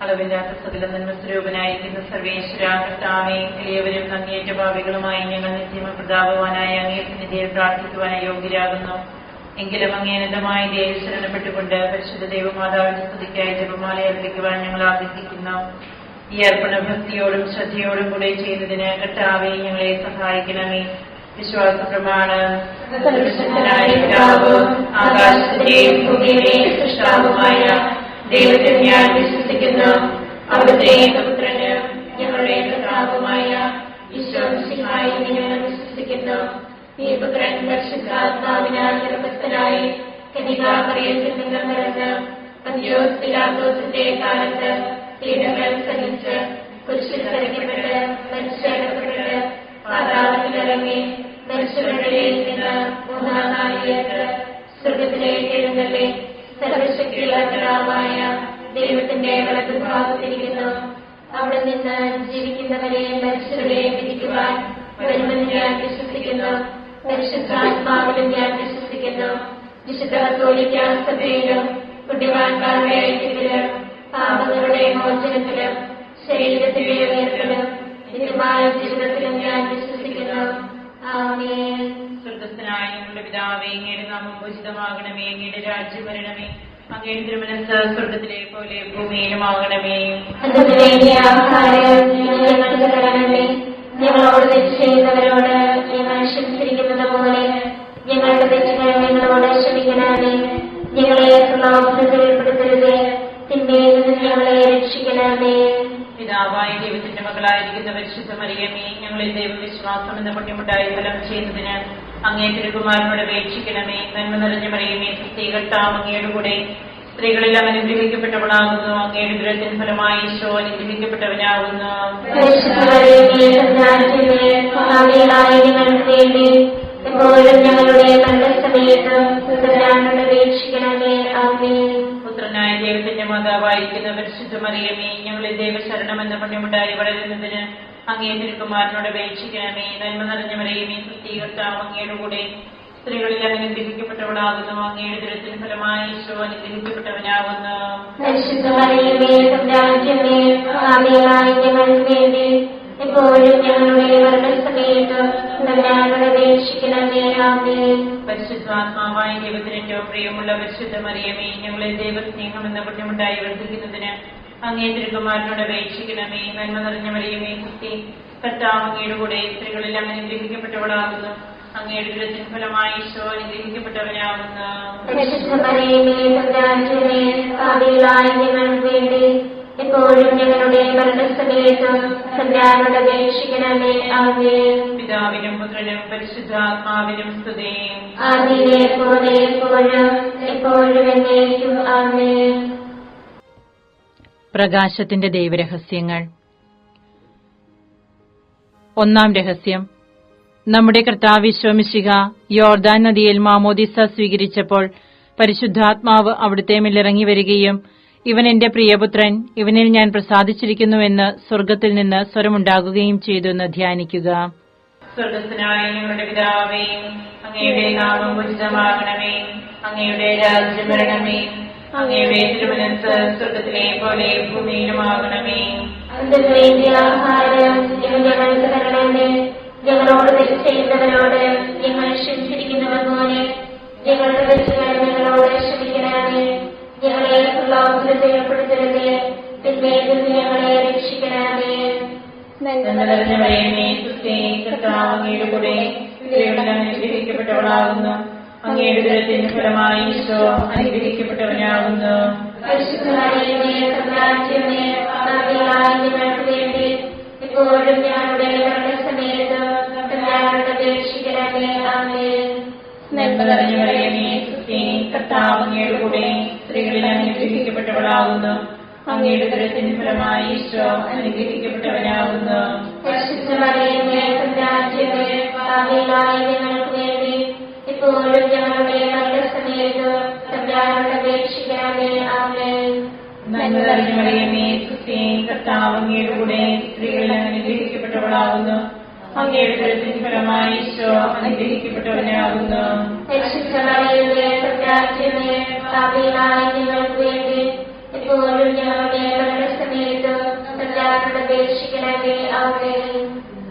അളവില്ലാത്ത സകല നന്മസ്വരൂപനായിരിക്കുന്ന സർവേശ്വര കർത്താവേ, എളിയവരും നന്ദിയേറ്റ ഭാവികളുമായി ഞങ്ങൾ നിത്യമ പ്രതാപവാനായ അങ്ങേ സന്നിധിയിൽ പ്രാർത്ഥിക്കുവാനായി യോഗ്യരാകുന്നു. എങ്കിലും അങ്ങേനതമായ ദേവി ശരണപ്പെട്ടുകൊണ്ട് പരിശുദ്ധ ദൈവമാതാവിന്റെ സ്തുതിക്കായി ജപമാല അർപ്പിക്കുവാൻ ഞങ്ങൾ ആഗ്രഹിക്കുന്നു. ഈ അർപ്പണ ഭക്തിയോടും ശ്രദ്ധയോടും കൂടെ ചെയ്യുന്നതിന് കർത്താവേ ഞങ്ങളെ സഹായിക്കണമേ. വിശ്വാസ പ്രമാണം. ആകാശത്തിന്റെയും ഭൂമിയുടെയും സൃഷ്ടാവുമായ ദൈവത്തിൽ ഞാൻ വിശ്വസിക്കുന്നു. അവിടുത്തെ ഏകപുത്രന് ഞങ്ങളുടെ കർത്താവുമായ ഈശോമിശിഹായിൽ ഞങ്ങൾ വിശ്വസിക്കുന്നു. ഈ പുത്രൻ പരിശുദ്ധാത്മാവിനാൽ ഗർഭസ്ഥനായി കന്യകാമറിയത്തിൽ നിന്ന് പിറന്ന് പന്തിയോസ് പിലാത്തോസിന്റെ കാലത്ത് പീഡകൾ സഹിച്ച് കുരിശിൽ തറയ്ക്കപ്പെട്ട് മരിച്ചടക്കപ്പെട്ട് പാതാളത്തിലിറങ്ങി മരിച്ചവരുടെ നിന്ന് മൂന്നാം നാളിലേക്ക് സ്വർഗത്തിലേക്ക് എഴുന്നള്ളി സർവശക്തിയുള്ള പിതാവായ ദൈവത്തിന്റെ വലതുഭാഗത്തിരിക്കുന്നു. അവിടെ നിന്ന് ജീവിക്കുന്നവരെയും മരിച്ചവരെയും വിധിക്കുവാൻ വരുമെന്ന് ഞാൻ വിശ്വസിക്കുന്നു. പരിശുദ്ധാത്മാവിലും ഞാൻ വിശ്വസിക്കുന്നു. വിശുദ്ധ കത്തോലിക്ക സഭയിലും പുണ്യവാന്മാരുടെ ഐക്യത്തിലും പാപങ്ങളുടെ മോചനത്തിലും ശരീരത്തിലെ ഉയർത്തലും നിത്യമായ ജീവിതത്തിലും ഞാൻ വിശ്വസിക്കുന്നു. ആമേൻ. സ്വർഗ്ഗസ്ഥനായ ഞങ്ങളുടെ പിതാവേ, അങ്ങയുടെ നാമം പൂജിതമാകണമേ. അങ്ങയുടെ രാജ്യം വരണമേ. അങ്ങയുടെ തിരുമനസ്സ് സ്വർഗ്ഗത്തിലെ പോലെ ഭൂമിയിലുമാകണമേ. ഞങ്ങളോട് തെറ്റ് ചെയ്യുന്നവരോട് ഞങ്ങൾ ക്ഷമിച്ചിരിക്കുന്നത് പോലെ ഞങ്ങളുടെ തെറ്റുകൾ ഞങ്ങളോട് ക്ഷമിക്കണമേ. ഞങ്ങളെ പ്രലോഭനത്തിൽ ഉൾപ്പെടുത്തരുതേ, തിന്മയിൽ നിന്ന് ഞങ്ങളെ രക്ഷിക്കണമേ. പിതാവായ ദൈവത്തിന്റെ മകളായിരിക്കുന്ന പരിശുദ്ധ മറിയമേ, ഞങ്ങളെ ദൈവവിശ്വാസം എന്ന പുണ്യമുണ്ടായി ഫലം ചെയ്യുന്നതിന് അങ്ങേ തിരുകുമാരനോട് അപേക്ഷിക്കണമേ. നന്മ നിറഞ്ഞ മറിയമേ, കർത്താവ് അങ്ങയുടെ കൂടെ സ്ത്രീകളെല്ലാം അനുഗ്രഹിക്കപ്പെട്ടവളാകുന്നു. അങ്ങയുടെ ദുരത്തിന് ഫലമായി ഈശോ അനുഗ്രഹിക്കപ്പെട്ടവനാകുന്നു. പുത്രനായ ദൈവത്തിന്റെ മാതാവായിരിക്കുന്ന പരിശുദ്ധ മറിയമേ, ഞങ്ങളെ ദൈവശരണം എന്ന പുണ്യമുണ്ടായി വളരുന്നതിന് അങ്ങേ തിരുകുമാരനോട് അപേക്ഷിക്കണമേ. നന്മ നിറഞ്ഞ മറിയമേ, കർത്താവ് അങ്ങയുടെ കൂടെ സ്ത്രീകളിൽ അനുഗ്രഹിക്കപ്പെട്ടവളാകുന്നു. അങ്ങയുടെ ദുരത്തിന് ഫലമായി ഈശോ അനുഗ്രഹിക്കപ്പെട്ടവനാകുന്നു. പരിശുദ്ധാത്മാവായ ദൈവത്തിന് ഏറ്റവും പ്രിയമുള്ള പരിശുദ്ധ മറിയമേ, ഞങ്ങളെ ദൈവസ്നേഹം എന്ന പുണ്യമുണ്ടായി വർദ്ധിക്കുന്നതിന് അങ്ങേ തിരുകുമാരനോട് അപേക്ഷിക്കണമേ. നന്മ നിറഞ്ഞ മറിയമേ, കർത്താവ് അങ്ങയുടെ കൂടെ സ്ത്രീകളെല്ലാം അനുഗ്രഹിക്കപ്പെട്ടവളാകുന്നു. അങ്ങയുടെ ദുരത്തിന് ഫലമായി ഈശോ അനുഗ്രഹിക്കപ്പെട്ടവനാകുന്നു. എപ്പോഴും ഞങ്ങളുടെ മരണസമയത്തും തമ്പുരാനോട് അപേക്ഷിക്കണമേ. ആമേൻ. പിതാവിനും പുത്രനും പരിശുദ്ധാത്മാവിനും സ്തുതി. ആദിയിലെ പോലെ എപ്പോഴും എപ്പോഴും എന്നേക്കും. ആമേൻ. പ്രകാശത്തിന്റെ ദൈവരഹസ്യങ്ങൾ. ഒന്നാം രഹസ്യം. നമ്മുടെ കർത്താവ് ഈശോ മിശിഹ യോർദാൻ നദിയിൽ മാമോദിസ സ്വീകരിച്ചപ്പോൾ പരിശുദ്ധാത്മാവ് അവിടുത്തെ മേലിറങ്ങി വരികയും ഇവൻ എന്റെ പ്രിയപുത്രൻ, ഇവനിൽ ഞാൻ പ്രസാദിച്ചിരിക്കുന്നുവെന്ന് സ്വർഗ്ഗത്തിൽ നിന്ന് സ്വരമുണ്ടാകുകയും ചെയ്തു എന്ന് ധ്യാനിക്കുക. സ്വർഗ്ഗസ്ഥനായ ഞങ്ങളുടെ പിതാവേ, അങ്ങയുടെ നാമം പൂജിതമാകണമേ. അങ്ങയുടെ രാജ്യം വരണമേ. അങ്ങയുടെ തിരുമനസ്സ് സ്വർഗ്ഗത്തിലെ പോലെ ഭൂമിയിലുമാകണമേ. ആഹാരം ഞങ്ങൾക്ക് തരണമേ. ഞങ്ങളോട് തെറ്റ് ചെയ്യുന്നവരോട് ഞങ്ങൾ ക്ഷമിച്ചിരിക്കുന്നത് പോലെ ഞങ്ങളുടെ തെറ്റുകൾ ഞങ്ങളോട് ക്ഷമിക്കണമേ. ഞങ്ങളെ പ്രലോഭനത്തിൽ ഉൾപ്പെടുത്തരുതേ, തിന്മയിൽ നിന്ന് ഞങ്ങളെ രക്ഷിക്കണമേ. കർത്താവ് അങ്ങയുടെ കൂടെ സ്ത്രീകളിൽ അനുഗ്രഹിക്കപ്പെട്ടവളാകുന്നു. അങ്ങയുടെ ദുരത്തിന് ഫലമായി ഈശോ അനുഗ്രഹിക്കപ്പെട്ടവനാകുന്നു. ഞങ്ങൾക്ക് വേണ്ടി എപ്പോഴും ഞങ്ങളുടെ മരണസമയത്ത് തമ്പുരാനോട് അപേക്ഷിക്കണമേ. ആമേൻ. നന്മ നിറഞ്ഞ മറിയമേ, കർത്താവ് അങ്ങയുടെ കൂടെ സ്ത്രീകളിൽ അനുഗ്രഹിക്കപ്പെട്ടവളാകുന്നു. അങ്ങയുടെ ദുരത്തിന് ഫലമായി ഈശോ അനുഗ്രഹിക്കപ്പെട്ടവനാകുന്നു. ഞങ്ങൾക്ക് വേണ്ടി എപ്പോഴും ഞങ്ങളുടെ മരണസമയത്ത് തമ്പുരാനോട് അപേക്ഷിക്കണമേ. ആമേൻ. നന്മ നിറഞ്ഞ മറിയമേ, കർത്താവ് അങ്ങയുടെ കൂടെ സ്ത്രീകളിൽ അനുഗ്രഹിക്കപ്പെട്ടവളാകുന്നു. അങ്ങയുടെ ദുരത്തിന് ഫലമായി ഈശോ അനുഗ്രഹിക്കപ്പെട്ടവനാകുന്നു. ഞങ്ങൾക്ക് വേണ്ടി എപ്പോഴും ഞങ്ങളുടെ അപേക്ഷിക്കണമേ. ആമേൻ.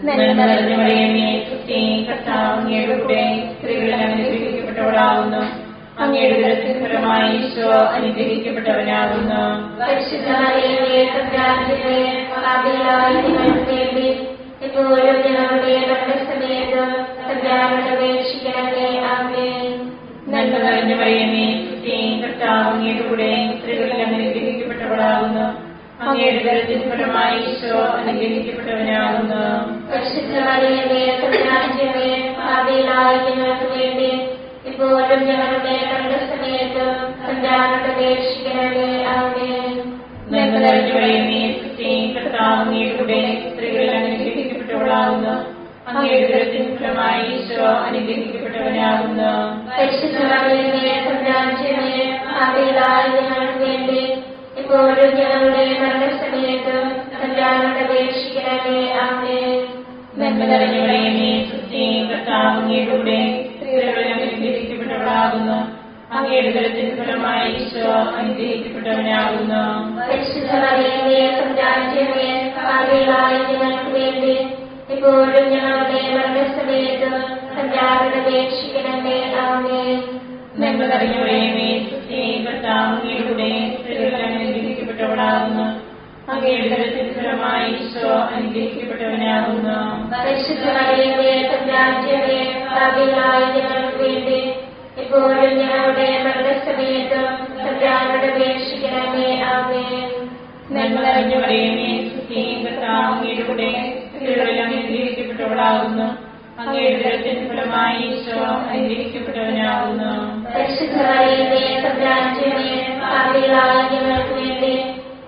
നന്മ നിറഞ്ഞ മറിയമേ, സുസ്തി, കർത്താവ് അങ്ങയുടെ കൂടെ സ്ത്രീകളിൽ അനുഗ്രഹിക്കപ്പെട്ടവളാകുന്നു. അങ്ങയുടെ ഉദരത്തിൻ ഫലമായി ഈശോ അനുഗ്രഹിക്കപ്പെട്ടവനാകുന്നു. പരിശുദ്ധ മറിയമേ, തമ്പുരാന്റമ്മേ, പാപികളായ ഞങ്ങൾക്ക് വേണ്ടി ഇപ്പോഴും ഞങ്ങളുടെ മരണസമയത്ത് തമ്പുരാനോട് അപേക്ഷിക്കണമേ. ആമേൻ. നന്മ നിറഞ്ഞ മറിയമേ, സുസ്തി, കർത്താവ് അങ്ങയുടെ കൂടെ സ്ത്രീകളിൽ അനുഗ്രഹിക്കപ്പെട്ടവളാകുന്നു. അങ്ങയുടെ ഉദരത്തിൻ ഫലമായി ഈശോ അനുഗ്രഹിക്കപ്പെട്ടവനാകുന്നു. പരിശുദ്ധ മറിയമേ, തമ്പുരാന്റമ്മേ, പാപികളായ ഞങ്ങൾക്ക് വേണ്ടി ഇപ്പോഴും ഞങ്ങളുടെ മരണസമയത്ത് തമ്പുരാനോട് അപേക്ഷിക്കണമേ. ആമേൻ. നന്മ നിറഞ്ഞ മറിയമേ, സുസ്തി, കർത്താവ് അങ്ങയുടെ കൂടെ സ്ത്രീകളിൽ അനുഗ്രഹിക്കപ്പെട്ടവളാകുന്നു. അങ്ങയുടെ ഉദരത്തിൻ ഫലമായി ഈശോ അനുഗ്രഹിക്കപ്പെട്ടവനാകുന്നു. പരിശുദ്ധ മറിയമേ, തമ്പുരാന്റമ്മേ, പാപികളായ ഞങ്ങൾക്ക് വേണ്ടി ഇപ്പോഴും ഞങ്ങളുടെ മരണസമയത്ത് തമ്പുരാനോട് അപേക്ഷിക്കണമേ. ആമേൻ. നന്മ നിറഞ്ഞ മറിയമേ, സുസ്തി, കർത്താവ് അങ്ങയുടെ കൂടെ സ്ത്രീകളിൽ അനുഗ്രഹിക്കപ്പെട്ടവളാകുന്നു. അങ്ങയുടെ ഉദരത്തിൻ ഫലമായി ഈശോ അനുഗ്രഹിക്കപ്പെട്ടവനാകുന്നു. പരിശുദ്ധ മറിയമേ, തമ്പുരാന്റമ്മേ, പാപികളായ ഞങ്ങൾക്ക് വേണ്ടി ഇപ്പോഴും ഞങ്ങളുടെ മരണസമയത്ത് തമ്പുരാനോട് അപേക്ഷിക്കണമേ. ആമേൻ. നന്മ നിറഞ്ഞ മറിയമേ, സുസ്തി, കർത്താവ് അങ്ങയുടെ കൂടെ സ്ത്രീകളിൽ അനുഗ്രഹിക്കപ്പെട്ടവളാകുന്നു. അങ്ങയുടെ ഉദരത്തിൻ ഫലമായി ഈശോ അനുഗ്രഹിക്കപ്പെട്ടവനാകുന്നു. പരിശുദ്ധ മറിയമേ, തമ്പുരാന്റമ്മേ, പാപികളായ ഞങ്ങൾക്ക് വേണ്ടി ഇപ്പോഴും ഞങ്ങളുടെ മരണസമയത്ത് തമ്പുരാനോട് അപേക്ഷിക്കണമേ. ആമേൻ. നന്മ നിറഞ്ഞ മറിയമേ, സുസ്തി, കർത്താവ് അങ്ങയുടെ കൂടെ സ്ത്രീകളിൽ അനുഗ്രഹിക്കപ്പെട്ടവളാകുന്നു. അങ്ങയുടെ ഉദരത്തിൻ ഫലമായി ഈശോ അനുഗ്രഹിക്കപ്പെട്ടവനാകുന്നു. പരിശുദ്ധ മറിയമേ, തമ്പുരാന്റമ്മേ, പാപികളായ ഞങ്ങൾക്ക് വേണ്ടി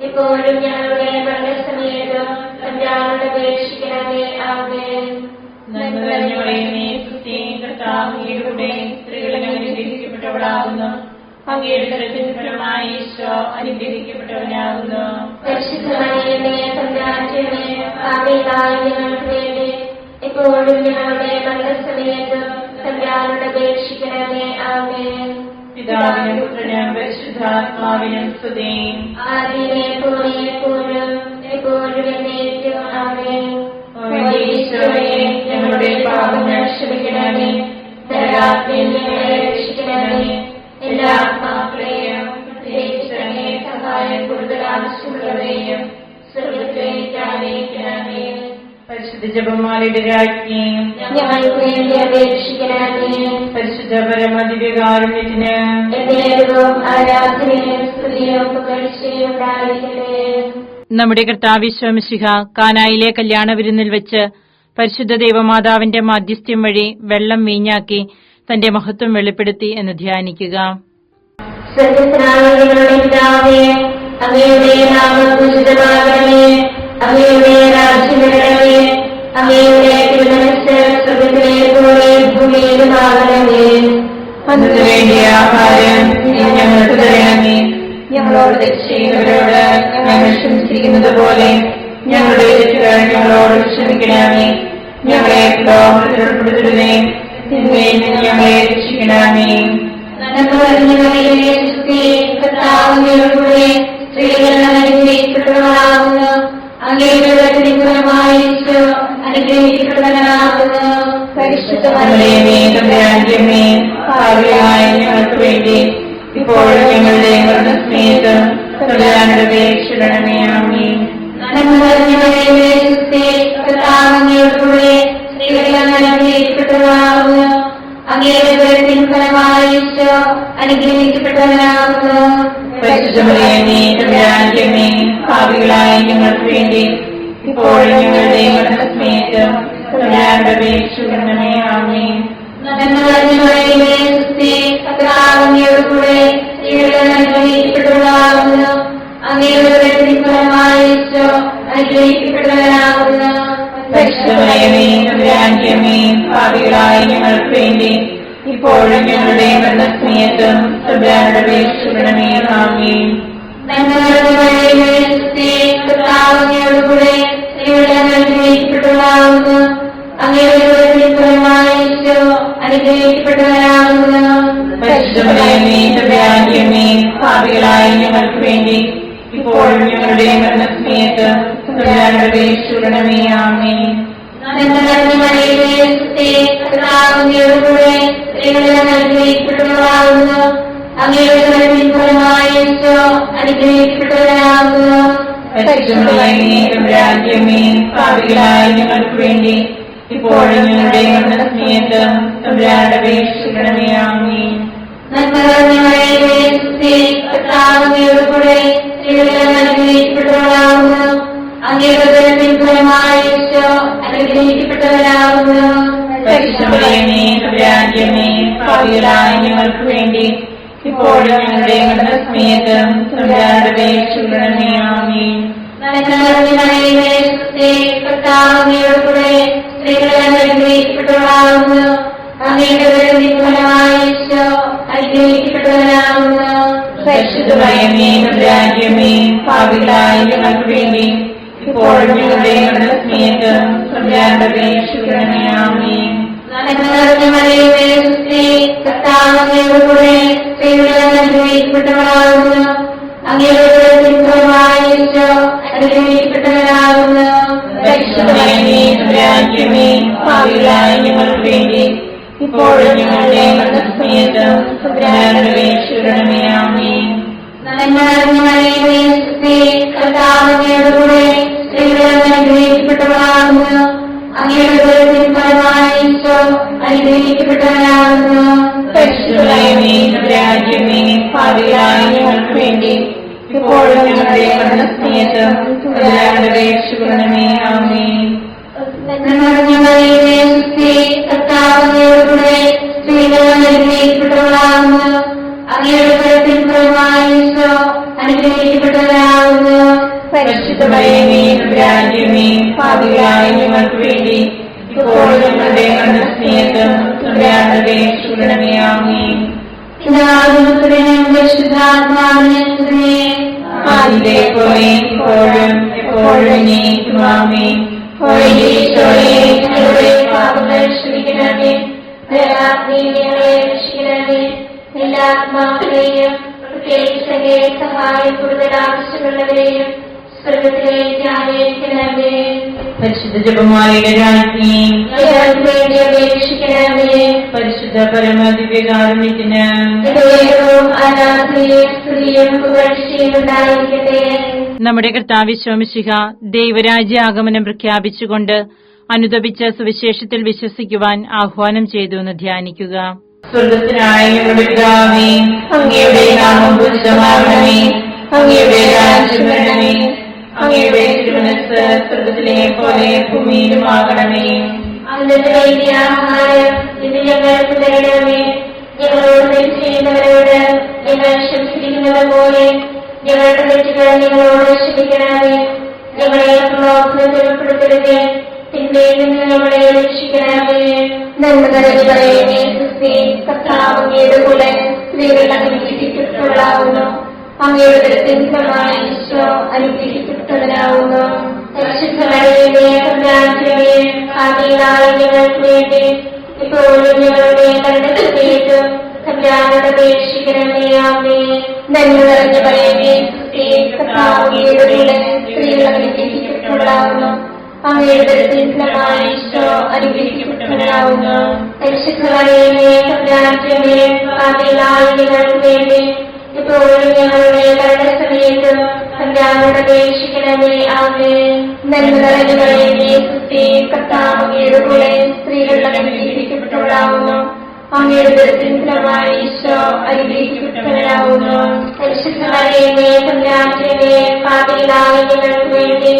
ഇപ്പോഴും ഞങ്ങളുടെ മരണസമയത്ത് തമ്പുരാനോട് അപേക്ഷിക്കണമേ. ആമേൻ. നന്മ നിറഞ്ഞ മറിയമേ, സുസ്തി, കർത്താവ് അങ്ങയുടെ കൂടെ സ്ത്രീകളിൽ അനുഗ്രഹിക്കപ്പെട്ടവളാകുന്നു. അങ്ങയുടെ ഉദരത്തിൻ ഫലമായി ഈശോ അനുഗ്രഹിക്കപ്പെട്ടവനാകുന്നു. പരിശുദ്ധ മറിയമേ, തമ്പുരാന്റമ്മേ, പാപികളായ ഞങ്ങൾക്ക് വേണ്ടി ഇപ്പോഴും ഞങ്ങളുടെ മരണസമയത്ത് തമ്പുരാനോട് അപേക്ഷിക്കണമേ. ആമേൻ. പിതാവിനും പുത്രനും പരിശുദ്ധാത്മാവിനും സ്തുതി. ആദിയിലെ പോലെ എപ്പോഴും എപ്പോഴും എന്നേക്കും. ആമേൻ. ഈശോയെ, ഞങ്ങളുടെ പാപങ്ങൾ ക്ഷമിക്കണമേ. നരകാഗ്നിയിൽ ഞങ്ങളെ രക്ഷിക്കണമേ. എല്ലാ ആത്മാക്കളെയും പ്രത്യേകിച്ച് അങ്ങേ സഹായം കൂടുതൽ ആവശ്യമുള്ളവരെയും സ്വർഗ്ഗത്തിലേക്ക് ആനയിക്കണമേ. പരിശുദ്ധ ജപമാലയുടെ രാജ്ഞിയും ഞങ്ങൾക്ക് വേണ്ടി അപേക്ഷിക്കണമേ. പരിശുദ്ധ പരമദിവ്യകാരുണ്യത്തിന് എന്നേരവും ആരാധനയും സ്തുതിയും പുകഴ്ചയും ഉണ്ടായിരിക്കട്ടെ. നമ്മുടെ കർത്താവ് മിശിഹ കാനായിലെ കല്യാണ വിരുന്നിൽ വെച്ച് പരിശുദ്ധ ദൈവമാതാവിന്റെ മാധ്യസ്ഥ്യം വഴി വെള്ളം വീഞ്ഞാക്കി തന്റെ മഹത്വം വെളിപ്പെടുത്തി എന്ന് ധ്യാനിക്കുക. സ്വർഗ്ഗസ്ഥനായ ഞങ്ങളുടെ പിതാവേ, അങ്ങയുടെ നാമം പൂജിതമാകണമേ. അങ്ങയുടെ രാജ്യം വരണമേ. അങ്ങയുടെ തിരുമനസ്സ് സ്വർഗ്ഗത്തിലെ പോലെ ഭൂമിയിലുമാകണമേ. അതിനു വേണ്ടിയ ആഹാരം ഞങ്ങൾക്ക് തരണമേ. ഞങ്ങളോട് തെറ്റ് ചെയ്യുന്നവരോട് ഞങ്ങൾ ക്ഷമിച്ചിരിക്കുന്നത് പോലെ ഞങ്ങളുടെ തെറ്റുകൾ ഞങ്ങളോട് ക്ഷമിക്കണമേ. ഞങ്ങളെ പ്രലോഭനത്തിൽ ഉൾപ്പെടുത്തരുതേ, തിന്മയിൽ നിന്ന് ഞങ്ങളെ രക്ഷിക്കണമേ. നന്മ നിറഞ്ഞ മറിയമേ, സുസ്തി, കർത്താവ് അങ്ങയുടെ കൂടെ സ്ത്രീകൾ അനുഗ്രഹിക്കപ്പെട്ടവളാകുന്നു. അങ്ങയുടെ ഉദരത്തിൻ ഫലമായി ഈശോ അനുഗ്രഹിക്കപ്പെട്ടവനാകുന്നു. പരിശുദ്ധ മറിയമേ, തമ്പുരാന്റമ്മേ, പാപികളായ ഞങ്ങൾക്ക് വേണ്ടി ഇപ്പോഴും ഞങ്ങളുടെ മരണസമയത്ത് തമ്പുരാനോട് അപേക്ഷിക്കണമേ. ആമേൻ. നന്മ നിറഞ്ഞ മറിയമേ, സുസ്തി, കർത്താവ് അങ്ങയുടെ കൂടെ സ്ത്രീകൾ അനുഗ്രഹിക്കപ്പെട്ടവളാകുന്നു. അങ്ങയുടെ ഉദരത്തിൻ ഫലമായി ഈശോ അനുഗ്രഹിക്കപ്പെട്ടവനാകുന്നു. പരിശുദ്ധ മറിയമേ, തമ്പുരാന്റമ്മേ, പാപികളായ ഞങ്ങൾക്ക് വേണ്ടി ഇപ്പോഴും ഞങ്ങളുടെ മരണസമയത്ത് തമ്പുരാനോട് അപേക്ഷിക്കണമേ. ആമേൻ. നന്മ നിറഞ്ഞ മറിയമേ, സുസ്തി, കർത്താവ് അങ്ങയുടെ കൂടെ സ്ത്രീകൾ അനുഗ്രഹിക്കപ്പെട്ടവളാകുന്നു. അങ്ങയുടെ ഉദരത്തിൻ ഫലമായി ഈശോ അനുഗ്രഹിക്കപ്പെട്ടവനാകുന്നു. പരിശുദ്ധ മറിയമേ, തമ്പുരാന്റമ്മേ, പാപികളായ ഞങ്ങൾക്ക് വേണ്ടി ഇപ്പോഴും ഞങ്ങളുടെ മരണസമയത്ത് തമ്പുരാനോട് അപേക്ഷിക്കണമേ. ആമേൻ. നന്മ നിറഞ്ഞ മറിയമേ, സുസ്തി, കർത്താവ് അങ്ങയുടെ കൂടെ സ്ത്രീകൾ അനുഗ്രഹിക്കപ്പെട്ടവളാകുന്നു. അങ്ങയുടെ ഉദരത്തിൻ ഫലമായി ഈശോ അനുഗ്രഹിക്കപ്പെട്ടവനാകുന്നു. പരിശുദ്ധ മറിയമേ, തമ്പുരാന്റമ്മേ, പാപികളായ ഞങ്ങൾക്ക് വേണ്ടി ഇപ്പോഴും ഞങ്ങളുടെ മരണസമയത്ത് തമ്പുരാനോട് അപേക്ഷിക്കണമേ. ആമേൻ. നന്മ നിറഞ്ഞ മറിയമേ, സുസ്ഥി, കർത്താവ് അങ്ങയോടുകൂടെ സ്ത്രീകളിൽ അങ്ങ് അനുഗ്രഹിക്കപ്പെട്ടവളാകുന്നു. അങ്ങയുടെ ഉദരത്തിൻ ഫലമായി ഈശോ അനുഗ്രഹിക്കപ്പെട്ടവനാകുന്നു. പരിശുദ്ധമറിയമേ, തമ്പുരാന്റെ അമ്മേ, പാപികളായ ഞങ്ങൾക്ക് വേണ്ടി ഇപ്പോഴും ഞങ്ങളുടെ മരണസമയത്തും തമ്പുരാനോട് അപേക്ഷിക്കണമേ. ആമേൻ. നന്മ നിറഞ്ഞ മറിയമേ, സുസ്ഥി, കർത്താവ് അങ്ങയോടുകൂടെ സ്ത്രീകളിൽ അങ്ങ് അനുഗ്രഹിക്കപ്പെട്ടവളാകുന്നു. അങ്ങയുടെ ഉദരത്തിൻ ഫലമായി ഈശോ അനുഗ്രഹിക്കപ്പെട്ടവനാകുന്നു. പരിശുദ്ധമറിയമേ, തമ്പുരാന്റെ അമ്മേ, പാപികളായ ഞങ്ങൾക്ക് വേണ്ടി ഇപ്പോഴും ഞങ്ങളുടെ മരണസമയത്തും തമ്പുരാനോട് അപേക്ഷിക്കണമേ. ആമേൻ. നന്മ നിറഞ്ഞ മറിയമേ, സുസ്ഥി, കർത്താവ് അങ്ങയോടുകൂടെ സ്ത്രീകളിൽ അങ്ങ് അനുഗ്രഹിക്കപ്പെട്ടവളാകുന്നു. അങ്ങയുടെ ഉദരത്തിൻ ഫലമായി ഈശോ അനുഗ്രഹിക്കപ്പെട്ടവനാകുന്നു. പരിശുദ്ധമറിയമേ, തമ്പുരാന്റെ അമ്മേ, പാപികളായ ഞങ്ങൾക്ക് വേണ്ടി ഇപ്പോഴും ഞങ്ങളുടെ മരണസമയത്തും തമ്പുരാനോട് അപേക്ഷിക്കണമേ. ആമേൻ. നന്മ നിറഞ്ഞ മറിയമേ, സുസ്ഥി, കർത്താവ് അങ്ങയോടുകൂടെ സ്ത്രീകളിൽ അങ്ങ് അനുഗ്രഹിക്കപ്പെട്ടവളാകുന്നു. അങ്ങയുടെ ഉദരത്തിൻ ഫലമായി ഈശോ അനുഗ്രഹിക്കപ്പെട്ടവനാകുന്നു. പരിശുദ്ധമറിയമേ, തമ്പുരാന്റെ അമ്മേ, പാപികളായ ഞങ്ങൾക്ക് വേണ്ടി ഇപ്പോഴും ഞങ്ങളുടെ മരണസമയത്തും തമ്പുരാനോട് അപേക്ഷിക്കണമേ. ആമേൻ. നന്മ നിറഞ്ഞ മറിയമേ, സുസ്ഥി, കർത്താവ് അങ്ങയോടുകൂടെ സ്ത്രീകളിൽ അങ്ങ് അനുഗ്രഹിക്കപ്പെട്ടവളാകുന്നു. അങ്ങയുടെ ഉദരത്തിൻ ഫലമായി ഈശോ അനുഗ്രഹിക്കപ്പെട്ടവനാകുന്നു. പരിശുദ്ധമറിയമേ, തമ്പുരാന്റെ അമ്മേ, പാപികളായ ഞങ്ങൾക്ക് വേണ്ടി ഇപ്പോഴും ഞങ്ങളുടെ മരണസമയത്തും തമ്പുരാനോട് അപേക്ഷിക്കണമേ. ആമേൻ. നന്മ നിറഞ്ഞ മറിയമേ, സുസ്ഥി, കർത്താവ് അങ്ങയോടുകൂടെ സ്ത്രീകളിൽ അങ്ങ് അനുഗ്രഹിക്കപ്പെട്ടവളാകുന്നു. അങ്ങയുടെ ഉദരത്തിൻ ഫലമായി ഈശോ അനുഗ്രഹിക്കപ്പെട്ടവനാകുന്നു. പരിശുദ്ധമറിയമേ, തമ്പുരാന്റെ അമ്മേ, പാപികളായ ഞങ്ങൾക്ക് വേണ്ടി ഇപ്പോഴും ഞങ്ങളുടെ മരണസമയത്തും തമ്പുരാനോട് അപേക്ഷിക്കണമേ. ആമേൻ. പിതാവിനും പുത്രനും പരിശുദ്ധാത്മാവിനും സ്തുതി. ആദിയിലെ പോലെ ഇപ്പോഴും എപ്പോഴും എന്നേക്കും. ആമേൻ. ഓ ഈശോയെ, ഞങ്ങളുടെ പാപങ്ങൾ ക്ഷമിക്കണമേ. ദയാബ്ദിയിൽ ഞങ്ങളെ രക്ഷിക്കണമേ. എല്ലാ ആത്മാക്കളെയും പ്രത്യേകിച്ച് അങ്ങേ സഹായം കൂടുതൽ ആവശ്യമുള്ളവരെയും സ്വർഗത്തിലേക്ക് ആനയിക്കണമേ. പരിശുദ്ധ ജപമാലയുടെ രാജ്ഞി, ഞങ്ങൾക്ക് വേണ്ടി അപേക്ഷിക്കണമേ. പരിശുദ്ധ പരമദിവ്യകാരുണ്യത്തിന് ദൈവവും ആരാധനയും സ്തുതിയും പുകഴ്ചയും ഉണ്ടായിരിക്കട്ടെ. നമ്മുടെ കർത്താവ് ശോമിശിഹ ദൈവരാജ്യ ആഗമനം പ്രഖ്യാപിച്ചുകൊണ്ട് അനുദപിച്ച സുവിശേഷത്തിൽ വിശ്വസിക്കുവാൻ ആഹ്വാനം ചെയ്തു എന്ന് ധ്യാനിക്കുക. സ്വർഗത്തിനായ ഞങ്ങളുടെ പിതാവേ, അങ്ങയുടെ നാമം പൂജിതമാകണമേ. അങ്ങയുടെ രാജ്യം വരണമേ. അങ്ങയുടെ തിരുമനസ്സ് സ്വർഗത്തിലെ പോലെ ഭൂമിയിലുമാകണമേ. അന്നത്തെ വേണ്ടിയ ആഹാരം ഇന്ന് ഞങ്ങൾക്ക് തരണമേ. ഞങ്ങളോട് തെറ്റ് ചെയ്യുന്നവരോട് ഞങ്ങൾ ക്ഷമിച്ചിരിക്കുന്നത് പോലെ ഞങ്ങളുടെ തെറ്റുകൾ ഞങ്ങളോട് ക്ഷമിക്കണമേ. ഞങ്ങളെ പ്രലോഭനത്തിൽ ഉൾപ്പെടുത്തരുതേ, തിന്മയിൽ നിന്ന് ഞങ്ങളെ രക്ഷിക്കണമേ. നന്മ നിറഞ്ഞ മറിയമേ, സുസ്ഥി, കർത്താവ് അങ്ങയുടെ കൂടെ സ്ത്രീകൾ അനുഗ്രഹിക്കപ്പെട്ടവളാകുന്നു. അങ്ങയുടെ ഉദരത്തിൻ ഫലമായി ഈശോ അനുഗ്രഹിക്കപ്പെട്ടവനാകുന്നു. പരിശുദ്ധ മറിയമേ, തമ്പുരാന്റെ അമ്മേ, പാപികളായ ഞങ്ങൾക്ക് വേണ്ടി ഇപ്പോഴും ഞങ്ങളുടെ മരണസമയത്തും തമ്പുരാനോട് അപേക്ഷിക്കണമേ. ആമേൻ. നന്മ നിറഞ്ഞ മറിയമേ, സുസ്ഥി, കർത്താവ് അങ്ങയുടെ കൂടെ സ്ത്രീകൾ അനുഗ്രഹിക്കപ്പെട്ടവളാകുന്നു. അങ്ങയുടെ ഉദരത്തിൻ ഫലമായി ഈശോ അനുഗ്രഹിക്കപ്പെട്ടവനാകുന്നു. പരിശുദ്ധ മറിയമേ, തമ്പുരാന്റെ അമ്മേ, പാപികളായ ഞങ്ങൾക്ക് വേണ്ടി ഇപ്പോഴും ഞങ്ങളുടെ മരണസമയത്തും തമ്പുരാനോട് അപേക്ഷിക്കണമേ. ആമേൻ. നന്മ നിറഞ്ഞ മറിയമേ, സുസ്ഥി, കർത്താവ് അങ്ങയുടെ കൂടെ സ്ത്രീകൾ അനുഗ്രഹിക്കപ്പെട്ടവളാകുന്നു. അങ്ങയുടെ ഉദരത്തിൻ ഫലമായി ഈശോ അനുഗ്രഹിക്കപ്പെട്ടവനാകുന്നു. പരിശുദ്ധ മറിയമേ, തമ്പുരാന്റെ അമ്മേ, പാപികളായ ഞങ്ങൾക്ക് വേണ്ടി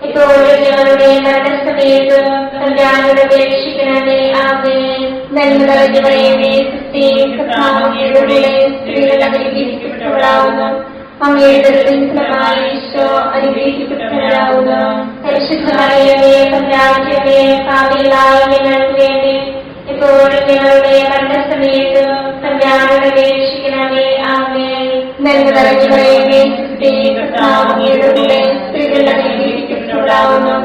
ഇപ്പോഴും ഞങ്ങളുടെ മരണസമയത്തും തമ്പുരാനോട് അപേക്ഷിക്കണമേ. ആമേൻ. നന്മ നിറഞ്ഞ മറിയമേ, സുസ്ഥി, കർത്താവ് അങ്ങയുടെ കൂടെ സ്ത്രീകൾ അനുഗ്രഹിക്കപ്പെട്ടവളാകുന്നു. അങ്ങയുടെ ഉദരത്തിൻ ഫലമായി ഈശോ അനുഗ്രഹിക്കപ്പെട്ടവനാകുന്നു. പരിശുദ്ധ മറിയമേ, തമ്പുരാന്റെ അമ്മേ, പാപികളായ ഞങ്ങൾക്ക് വേണ്ടി ഇപ്പോഴും ഞങ്ങളുടെ മരണസമയത്തും തമ്പുരാനോട് അപേക്ഷിക്കണമേ. ആമേൻ. നന്മ നിറഞ്ഞ മറിയമേ, സുസ്ഥി, കർത്താവ് അങ്ങയുടെ കൂടെ സ്ത്രീകൾ അനുഗ്രഹിക്കപ്പെട്ടവളാകുന്നു.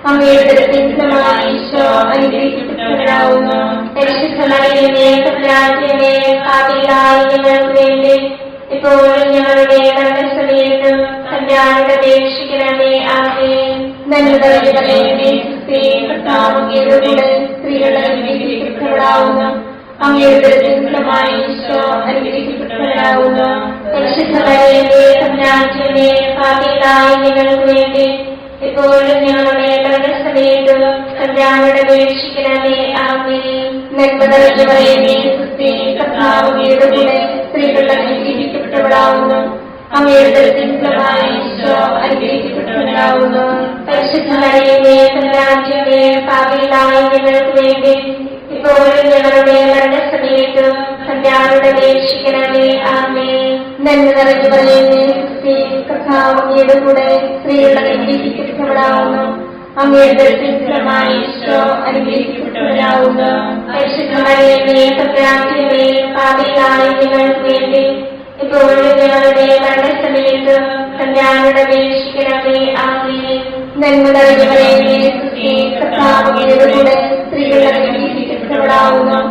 അങ്ങയുടെ ഉദരത്തിൻ ഫലമായി ഈശോ അനുഗ്രഹിക്കപ്പെട്ടവനാകുന്നു. പരിശുദ്ധ മറിയമേ, തമ്പുരാന്റെ അമ്മേ, പാപികളായ ഞങ്ങൾക്ക് വേണ്ടി ഇപ്പോഴും ഞങ്ങളുടെ മരണസമയത്തും തമ്പുരാനോട് അപേക്ഷിക്കണമേ. ആമേൻ. പറയുന്നേ സ്ത്രീ കർത്താവ് അങ്ങയുടെ കൂടെ സ്ത്രീകൾ അനുഗ്രഹിക്കപ്പെട്ടവളാവുന്നു. അങ്ങയുടെ ഫലമായി ഈശോ അനുഗ്രഹിക്കപ്പെട്ടവളാവുന്നു. പരിശുദ്ധ മറിയമേ തമ്പുരാന്റമ്മേ, പാപികളായ ഞങ്ങൾക്ക് വേണ്ടി ഇപ്പോഴും ഞങ്ങളുടെ മരണസമയത്തും തമ്പുരാനോട് അപേക്ഷിക്കണമേ. ആമേൻ. നന്മ നിറഞ്ഞ മറിയമേ സ്ത്രീ കർത്താവ് അങ്ങയുടെ കൂടെ സ്ത്രീകൾ അനുഗ്രഹിക്കപ്പെട്ടവളാവുന്നു. അങ്ങയുടെ ഫലമായി ഈശോ അനുഗ്രഹിക്കപ്പെട്ടവനാവുന്നു. പരിശുദ്ധ മറിയമേ തമ്പുരാന്റമ്മേ, പാപികളായ ഞങ്ങൾക്ക് വേണ്ടി ഇപ്പോഴും ഞങ്ങളുടെ മരണസമയത്തും തമ്പുരാനോട് അപേക്ഷിക്കണമേ. ആമേൻ. നന്മ നിറഞ്ഞ മറിയമേ സ്ത്രീ കർത്താവ് അങ്ങയുടെ കൂടെ സ്ത്രീകൾ അനുഗ്രഹിക്കപ്പെട്ടവളാവുന്നു. അങ്ങയുടെ ഫലമായി ഈശോ അനുഗ്രഹിക്കപ്പെട്ടവനാവുന്നു. പരിശുദ്ധ മറിയമേ തമ്പുരാന്റമ്മേ, പാപികളായ ഞങ്ങൾക്ക് വേണ്ടി ഇപ്പോഴും ഞങ്ങളുടെ മരണസമയത്തും തമ്പുരാനോട് അപേക്ഷിക്കണമേ. ആമേൻ. നന്മ നിറഞ്ഞ മറിയമേ സ്ത്രീ കർത്താവ് അങ്ങയുടെ കൂടെ സ്ത്രീകൾ അനുഗ്രഹിക്കപ്പെട്ടവളാവുന്നു.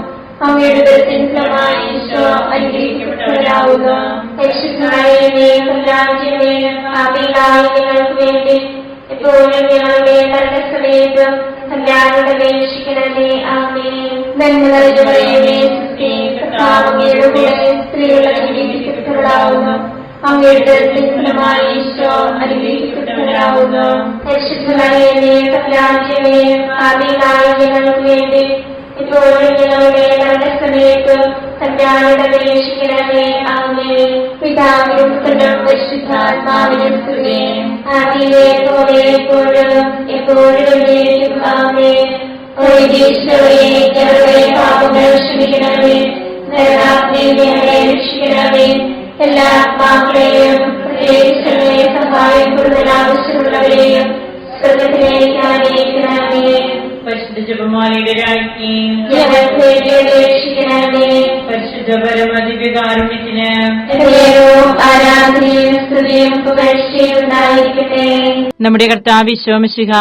അങ്ങയുടെ ഫലമായി ഈശോ അനുഗ്രഹിക്കപ്പെട്ടവരാവുന്നു. പരിശുദ്ധ മറിയമേ തമ്പുരാന്റമ്മേ, പാപികളായ ഞങ്ങൾക്ക് വേണ്ടി ഇപ്പോഴും ഞങ്ങളുടെ മരണസമയത്തും തമ്പുരാനോട് അപേക്ഷിക്കണമേ. ആമേൻ. നന്മ നിറഞ്ഞ മറിയമേ സ്ത്രീ കർത്താവ് അങ്ങയുടെ കൂടെ സ്ത്രീകൾ അനുഗ്രഹിക്കപ്പെട്ടവളാവുന്നു. അങ്ങയുടെ ഫലമായി ഈശോ അനുഗ്രഹിക്കപ്പെട്ടവരാവുന്നു. പരിശുദ്ധ മറിയമേ തമ്പുരാന്റമ്മേ, പാപികളായ ഞങ്ങൾക്ക് വേണ്ടി ഇപ്പോഴും ഞങ്ങളുടെ മരണസമയത്തും തമ്പുരാനോട് അപേക്ഷിക്കണമേ. ആമേൻ. പിതാവിനും പുത്രനും പരിശുദ്ധാത്മാവിനും സ്തുതി. ആദിയിലെ പോലെ എപ്പോഴും എപ്പോഴും എന്നേക്കും. ആമേൻ. ഈശോയെ ഞങ്ങളുടെ പാപങ്ങൾ ക്ഷമിക്കണമേ. നരകാഗ്നിയിൽ ഞങ്ങളെ രക്ഷിക്കണമേ. എല്ലാ ആത്മാക്കളെയും പ്രത്യേകിച്ച് ഞങ്ങളെ സഹായം കൂടുതൽ ആവശ്യമുള്ളവരെയും സ്വർഗ്ഗത്തിലേക്ക് ആനയിക്കണമേ. പരിശുദ്ധ ജപമാലയുടെ രാജ്ഞി ഞങ്ങൾക്ക് വേണ്ടി അപേക്ഷിക്കണമേ. പരിശുദ്ധ പരമദിവ്യകാരുണ്യത്തിന് ആരാധനയും സ്തുതിയും പുകഴ്ചയും ഉണ്ടായിരിക്കട്ടെ. നമ്മുടെ കർത്താവ് ഈശോ മിശിഹ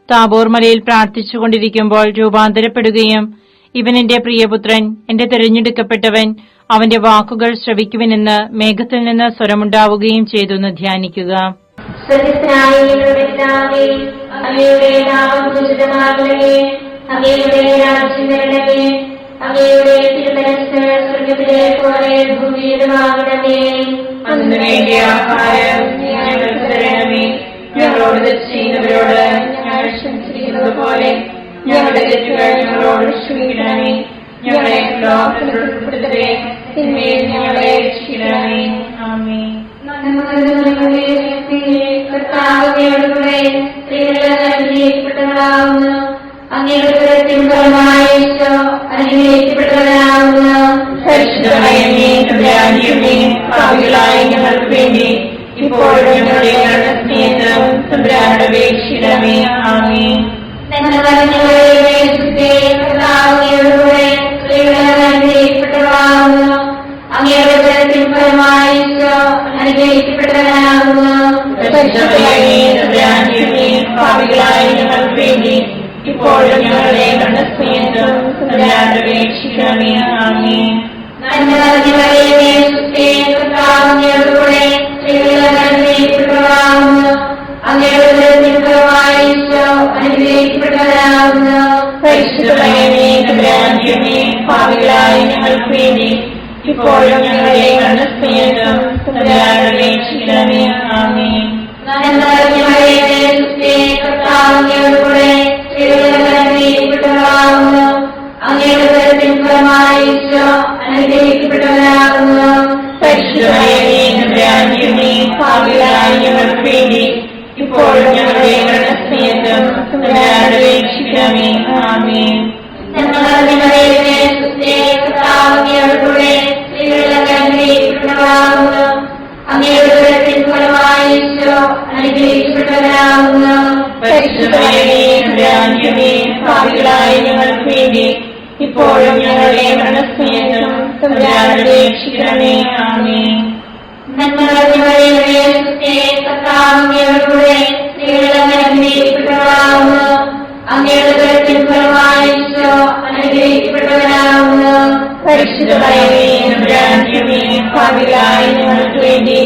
താബോർ മലയിൽ പ്രാർത്ഥിച്ചുകൊണ്ടിരിക്കുമ്പോൾ രൂപാന്തരപ്പെടുകയും ഇവൻ എന്റെ പ്രിയപുത്രൻ, എന്റെ തിരഞ്ഞെടുക്കപ്പെട്ടവൻ, അവന്റെ വാക്കുകൾ ശ്രവിക്കുവിനെന്ന് മേഘത്തിൽ നിന്ന് സ്വരമുണ്ടാവുകയും ചെയ്തെന്ന് ധ്യാനിക്കുക. അങ്ങയുടെ നാമം പൂജിതമാകണമേ. അങ്ങയുടെ രാജ്യം വരണമേ. അങ്ങയുടെ തിരുമനസ്സ് സ്വർഗ്ഗത്തിലെ പോലെ ഭൂമിയിലുമാകണമേ. അന്ന് വേണ്ടിയ ആഹാരം ഞങ്ങൾക്ക് തരണമേ. ഞങ്ങളോട് തെറ്റ് ചെയ്യുന്നവരോട് ഞങ്ങൾ ക്ഷമിച്ചിരിക്കുന്നത് പോലെ ഞങ്ങളുടെ തെറ്റുകൾ ഞങ്ങളോട് ക്ഷമിക്കണമേ. ഞങ്ങളെ ലോകത്തിൽ ഉൾപ്പെടുത്തരുതേ, തിന്മയിൽ ഞങ്ങളെ രക്ഷിക്കണമേ. ആമേൻ. കർത്താവോടുകൂടെ സ്ത്രീകൾ അനുഗ്രഹിക്കപ്പെട്ടവളാവുന്നു. അങ്ങയുടെ ഉദരത്തിൻ ഫലമായി ഈശോ അനുഗ്രഹിക്കപ്പെട്ടവനാവുന്നു. പരിശുദ്ധ മറിയമേ തമ്പുരാന്റമ്മേ, പാപികളായ ഞങ്ങൾക്ക് വേണ്ടി ഇപ്പോഴും ഞങ്ങളുടെ മരണസമയത്തും തമ്പുരാനോട് അപേക്ഷിക്കണമേ. ആമേൻ. നന്മ നിറഞ്ഞ മറിയമേ സുസ്ഥി, കർത്താവ് അങ്ങയോടുകൂടെ സ്ത്രീകൾ അനുഗ്രഹിക്കപ്പെട്ടവളാവുന്നു. അങ്ങയുടെ ഉദരത്തിൻ ഫലമായി ഈശോ അനുഗ്രഹിക്കപ്പെട്ടവനാവുന്നു. പരിശുദ്ധ മറിയമേ തമ്പുരാന്റമ്മേ, പാപികളായ ഞങ്ങൾക്ക് വേണ്ടി ഇപ്പോഴും ഞങ്ങളുടെ മരണസമയത്തും തമ്പുരാനോട് അപേക്ഷിക്കണമേ. ആമേൻ. നന്മ നിറഞ്ഞ മറിയമേ സുസ്ഥി, കർത്താവ് അങ്ങയോടുകൂടെ സ്ത്രീകൾ അനുഗ്രഹിക്കപ്പെട്ടവളാവുന്നു. അങ്ങയുടെ ഉദരത്തിൻ ഫലമായി ഈശോ അനുഗ്രഹിക്കപ്പെട്ടവനാവുന്നു. പരിശുദ്ധ മറിയമേ തമ്പുരാന്റമ്മേ, പാപികളായ ഞങ്ങൾക്ക് വേണ്ടി ഇപ്പോഴും ഞങ്ങളുടെ മരണസമയത്തും തമ്പുരാനോട് അപേക്ഷിക്കണമേ. ആമേൻ. നന്മ നിറഞ്ഞ മറിയമേ സുസ്ഥി, കർത്താവ് അങ്ങയോടുകൂടെ സ്ത്രീകൾ അനുഗ്രഹിക്കപ്പെട്ടവളാവുന്നു. അങ്ങയുടെ ഉദരത്തിൻ ഫലമായി ഈശോ അനുഗ്രഹിക്കപ്പെട്ടവനാവുന്നു. പരിശുദ്ധ മറിയമേ തമ്പുരാന്റമ്മേ, പാപികളായ ഞങ്ങൾക്ക് വേണ്ടി ഇപ്പോഴും ഞങ്ങളുടെ മരണസമയത്തും തമ്പുരാനോട് അപേക്ഷിക്കണമേ. ആമേൻ. നന്മ നിറഞ്ഞ മറിയമേ സുസ്ഥി, കർത്താവ് അങ്ങയോടുകൂടെ സ്ത്രീകൾ അനുഗ്രഹിക്കപ്പെട്ടവളാവുന്നു. അങ്ങയുടെ ഉദരത്തിൻ ഫലമായി ഈശോ അനുഗ്രഹിക്കപ്പെട്ടവനാവുന്നു. പരിശുദ്ധ മറിയമേ തമ്പുരാന്റമ്മേ, പാപികളായ ഞങ്ങൾക്ക് വേണ്ടി ഇപ്പോഴും ഞങ്ങളുടെ മരണസമയത്തും തമ്പുരാനോട് അപേക്ഷിക്കണമേ. ആമേൻ. നന്മ നിറഞ്ഞ മറിയമേ സുസ്ഥി, കർത്താവ് അങ്ങയോടുകൂടെ സ്ത്രീകൾ അനുഗ്രഹിക്കപ്പെട്ടവളാവുന്നു. അങ്ങയുടെ ഉദരത്തിൻ ഫലമായി ഈശോ അനുഗ്രഹിക്കപ്പെട്ടവനാവുന്നു. പരിശുദ്ധ മറിയമേ തമ്പുരാന്റമ്മേ, പാപികളായ ഞങ്ങൾക്ക് വേണ്ടി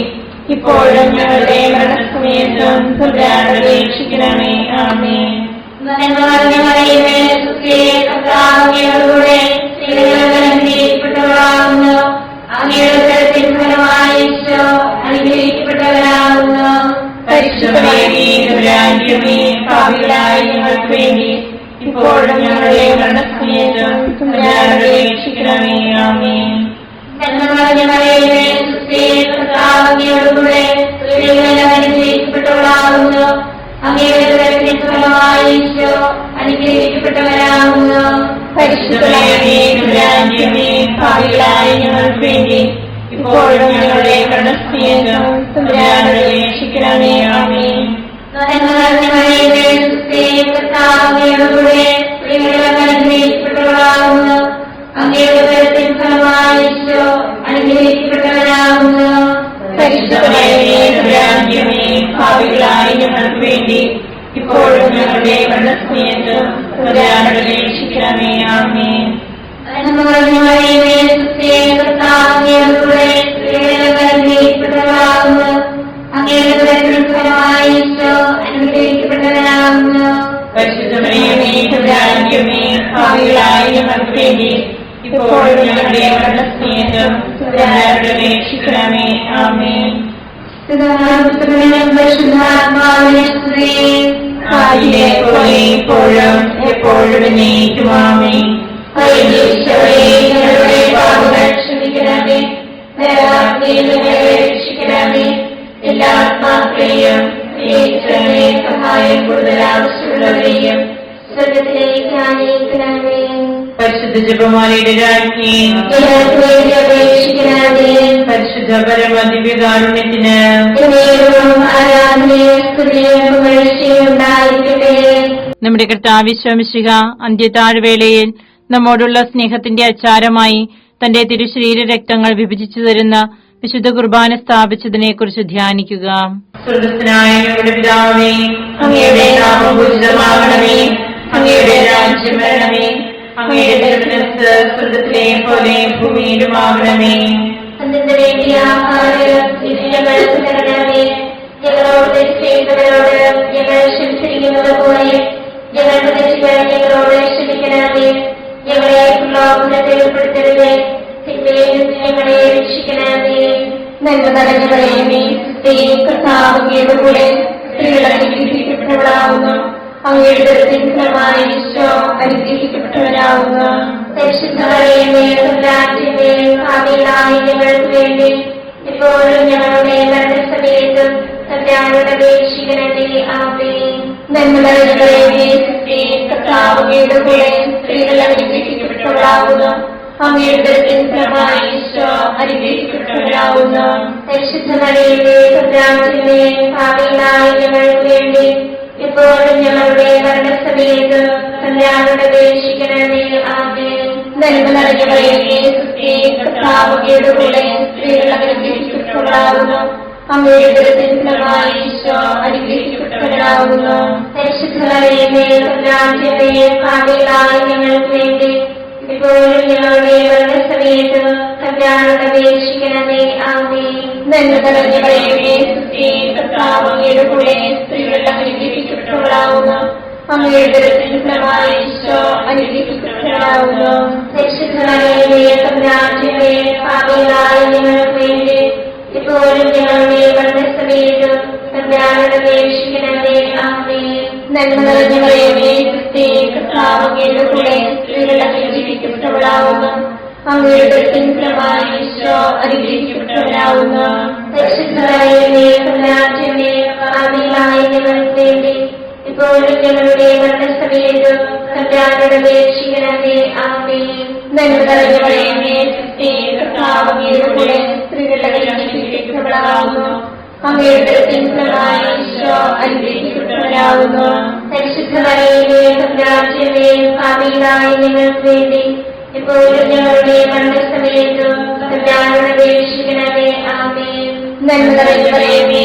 ഇപ്പോഴും ഞങ്ങളുടെ മരണസമയത്തും തമ്പുരാനോട് അപേക്ഷിക്കണമേ. ആമേൻ. കർത്താവിനോടുകൂടെ സ്ത്രീകൾ അനുഗ്രഹിക്കപ്പെട്ടവളാകുന്നു. അങ്ങയുടെ ഉദരത്തിൻ ഫലമായി ഈശോ അനുഗ്രഹിക്കപ്പെട്ടവരാകുന്നു. പരിശുദ്ധ മറിയമേ, പാപികളായ ഞങ്ങൾക്ക് വേണ്ടി ഇപ്പോഴും ഞങ്ങളുടെ മരണസമയത്തും തമ്പുരാനോട് അപേക്ഷിക്കണമേ. ആമേൻ. കർത്താവിനോടുകൂടെ സ്ത്രീകൾ അനുഗ്രഹിക്കപ്പെട്ടവളാകുന്നു. അങ്ങയുടെ ഉദരത്തിൻ ഫലമായി ഈശോ അനുഗ്രഹിക്കപ്പെട്ടവരാകുന്നു. പരിശുദ്ധ മറിയമേ, പാപികളായ ഞങ്ങൾക്ക് വേണ്ടി ഇപ്പോഴും ഞങ്ങളുടെ മരണസമയത്തും തമ്പുരാനോട് അപേക്ഷിക്കണമേ. ആമേൻ. കർത്താവിനോടുകൂടെ സ്ത്രീകൾ അനുഗ്രഹിക്കപ്പെട്ടവളാകുന്നു. അങ്ങയുടെ ഉദരത്തിൻ ഫലമായി ഈശോ അനുഗ്രഹിക്കപ്പെട്ടവരാകുന്നു. പരിശുദ്ധ മറിയമേ, പാപികളായ ഞങ്ങൾക്ക് വേണ്ടി ഇപ്പോഴും ഞങ്ങളുടെ മരണസമയത്തും തമ്പുരാനോട് അപേക്ഷിക്കണമേ. ആമേൻ. കർത്താവിനോടുകൂടെ സ്ത്രീകൾ അനുഗ്രഹിക്കപ്പെട്ടവളാകുന്നു. അങ്ങയുടെ ഉദരത്തിൻ ഫലമായി ഈശോ അനുഗ്രഹിക്കപ്പെട്ടവരാകുന്നു. പരിശുദ്ധ മറിയമേ, പാപികളായ ഞങ്ങൾക്ക് വേണ്ടി ഇപ്പോഴും ഞങ്ങളുടെ മരണസമയത്തും തമ്പുരാനോട് അപേക്ഷിക്കണമേ. ആമേൻ. ആദിയിലെ പോലെ ഇപ്പോഴും എപ്പോഴും എന്നേക്കും. ആമേൻ. ഞങ്ങളുടെ പാപങ്ങൾ ക്ഷമിക്കണമേ. രക്ഷിക്കണമേ. എല്ലാ ആത്മാക്കളെയും സഹായം കൂടുതൽ ആവശ്യമുള്ളവരെയും സ്വർഗത്തിലേക്ക് ആനയിക്കണമേ. പരിശുദ്ധ ജപമാലയുടെ രാജ്ഞി, അപേക്ഷിക്കണമേ. പരിശുദ്ധ പരമദിവ്യകാരുണ്യത്തിന് ആരാധനയും സ്തുതിയും പുകഴ്ചയും ഉണ്ടായിരിക്കട്ടെ. നമ്മുടെ കർത്താവ് ഈശോമിശിഹ അന്ത്യത്താഴ്വേളയിൽ നമ്മോടുള്ള സ്നേഹത്തിന്റെ അച്ചാരമായി തന്റെ തിരുശരീര രക്തങ്ങൾ വിഭജിച്ചു തരുന്ന വിശുദ്ധ കുർബാന സ്ഥാപിച്ചതിനെക്കുറിച്ച് ധ്യാനിക്കുക. സ്വർഗസ്ഥനായ ഞങ്ങളുടെ പിതാവേ, അങ്ങയുടെ നാമം പൂജിതമാകണമേ. അങ്ങയുടെ രാജ്യം വരണമേ. അങ്ങയുടെ തിരുമനസ്സ് സ്വർഗത്തിലെ പോലെ ഭൂമിയിലുമാകണമേ. അതിന്റെ വേണ്ടിയ ആഹാരം ഞങ്ങൾക്ക് തരണമേ. ഞങ്ങളോട് തെറ്റ് ചെയ്യുന്നവരോട് ഞങ്ങൾ ക്ഷമിച്ചിരിക്കുന്നത് പോലെ ഞങ്ങളുടെ തെറ്റുകൾ ഞങ്ങളോട് ക്ഷമിക്കണമേ. ഞങ്ങളെ പ്രലോഭനത്തിൽ ഉൾപ്പെടുത്തരുതേ. തിന്മയിൽ നിന്ന് ഞങ്ങളെ രക്ഷിക്കണമേ. നന്മ നിറഞ്ഞ മറിയമേ, കർത്താവ് അങ്ങയുടെ കൂടെ സ്ത്രീകൾ അനുഗ്രഹിക്കപ്പെട്ടവളാകുന്നു. അങ്ങയുടെ ഉദരത്തിൻ ഫലമായി ഈശോ അനുഗ്രഹിക്കപ്പെട്ടവരാകുന്നു. പരിശുദ്ധ മറിയമേ, തമ്പുരാന്റമ്മേ, പാപികളായ ഞങ്ങൾക്ക് വേണ്ടി ഇപ്പോഴും ഞങ്ങളുടെ മരണസമയത്തും തമ്പുരാനോട് അപേക്ഷിക്കണമേ. ആമേൻ. നന്മ നിറഞ്ഞ മറിയമേ, കർത്താവ് അങ്ങയുടെ കൂടെ സ്ത്രീകൾ അനുഗ്രഹിക്കപ്പെട്ടവളാകുന്നു. അങ്ങയുടെ ഉദരത്തിൻ ഫലമായി ഈശോ അനുഗ്രഹിക്കപ്പെട്ടവരാകുന്നു. പരിശുദ്ധ മറിയമേ, തമ്പുരാന്റമ്മേ, പാപികളായ ഞങ്ങൾക്ക് വേണ്ടി ഇപ്പോഴും ഞങ്ങളുടെ മരണസമയത്തും തമ്പുരാനോട് അപേക്ഷിക്കണമേ. ആമേൻ. നന്മ നിറഞ്ഞ മറിയമേ, കർത്താവ് അങ്ങയുടെ കൂടെ സ്ത്രീകൾ അനുഗ്രഹിക്കപ്പെട്ടവളാകുന്നു. അങ്ങയുടെ ഉദരത്തിൻ ഫലമായി ഈശോ അനുഗ്രഹിക്കപ്പെട്ടവരാകുന്നു. പരിശുദ്ധ മറിയമേ, തമ്പുരാന്റമ്മേ, പാപികളായ ഞങ്ങൾക്ക് വേണ്ടി ഇപ്പോഴും ഞങ്ങളുടെ മരണസമയത്തും തമ്പുരാനോട് അപേക്ഷിക്കണമേ. ആമേൻ. നന്മ നിറഞ്ഞ മറിയമേ, കർത്താവ് അങ്ങയുടെ കൂടെ സ്ത്രീകൾ അനുഗ്രഹിക്കപ്പെട്ടവളാകുന്നു. അങ്ങയുടെ ഉദരത്തിൻ ഫലമായി ഈശോ അനുഗ്രഹിക്കപ്പെട്ടവരാകുന്നു. പരിശുദ്ധ മറിയമേ, തമ്പുരാന്റമ്മേ, പാപികളായ ഞങ്ങൾക്ക് വേണ്ടി ഇപ്പോഴും ഞങ്ങളുടെ മരണസമയത്തും തമ്പുരാനോട് അപേക്ഷിക്കണമേ. ആമേൻ. നന്മ നിറഞ്ഞ മറിയമേ, കർത്താവ് അങ്ങയുടെ കൂടെ സ്ത്രീകൾ അനുഗ്രഹിക്കപ്പെട്ടവളാകുന്നു. അങ്ങയുടെ ഉദരത്തിൻ ഫലമായി ഈശോ അനുഗ്രഹിക്കപ്പെട്ടവരാകുന്നു. പരിശുദ്ധ മറിയമേ, തമ്പുരാന്റമ്മേ, പാപികളായ ഞങ്ങൾക്ക് വേണ്ടി ഇപ്പോഴും ഞങ്ങളുടെ മരണസമയത്തും തമ്പുരാനോട് അപേക്ഷിക്കണമേ. ആമേൻ. നന്മ നിറഞ്ഞ മറിയമേ, കർത്താവ് അങ്ങയുടെ കൂടെ സ്ത്രീകൾ അനുഗ്രഹിക്കപ്പെട്ടവളാകുന്നു. അങ്ങയുടെ ഉദരത്തിൻ ഫലമായി ഈശോ അനുഗ്രഹിക്കപ്പെട്ടവരാകുന്നു. പരിശുദ്ധ മറിയമേ, തമ്പുരാന്റമ്മേ, പാപികളായ ഞങ്ങൾക്ക് വേണ്ടി ഇപ്പോഴും ഞങ്ങളുടെ മരണസമയത്തും തമ്പുരാനോട് അപേക്ഷിക്കണമേ. ആമേൻ. നന്മ നിറഞ്ഞ മറിയമേ,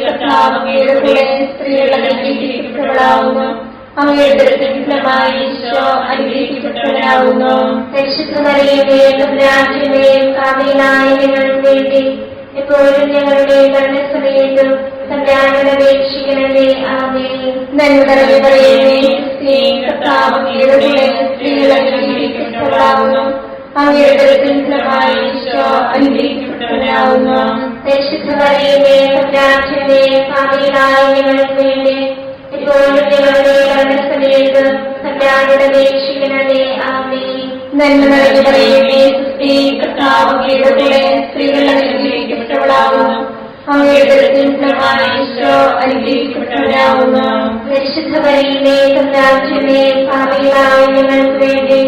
കർത്താവ് അങ്ങയുടെ കൂടെ സ്ത്രീകൾ അനുഗ്രഹിക്കപ്പെട്ടവളാകുന്നു. അങ്ങയുടെ ഉദരത്തിൻ ഫലമായി ഈശോ അനുഗ്രഹിക്കപ്പെട്ടവരാകുന്നു. പരിശുദ്ധ മറിയമേ, തമ്പുരാന്റമ്മേ, പാപികളായ ഞങ്ങൾക്ക് വേണ്ടി ഇപ്പോഴും ഞങ്ങളുടെ മരണസമയത്തും തമ്പുരാനോട് അപേക്ഷിക്കണമേ. ആമേൻ. നന്മ നിറഞ്ഞ മറിയമേ, കർത്താവ് അങ്ങയുടെ കൂടെ സ്ത്രീകൾ അനുഗ്രഹിക്കപ്പെട്ടവളാകുന്നു. അങ്ങയുടെ ഫലമായി ഈശോ അനുഗ്രഹിക്കപ്പെട്ടവനാകുന്നു. പരിശുദ്ധ മറിയമേ, തമ്പുരാന്റെ പാപികളായ ഞങ്ങൾക്ക് വേണ്ടി ഇപ്പോഴും ഞങ്ങളുടെ മരണസമയത്ത് തമ്പുരാനോട് അപേക്ഷിക്കണമേ. ആമേൻ. നന്മ നിറഞ്ഞ മറിയമേ, സുസ്തി, കർത്താവ് അങ്ങയുടെ കൂടെ സ്ത്രീകൾ അനുഗ്രഹിക്കപ്പെട്ടവളാകുന്നു. അങ്ങയുടെ ഫലമായി ഈശോ അനുഗ്രഹിക്കപ്പെട്ടവനാകുന്നു. പരിശുദ്ധ മറിയമേ, തമ്പുരാന്റെ പാപികളായ ഞങ്ങൾക്ക് വേണ്ടി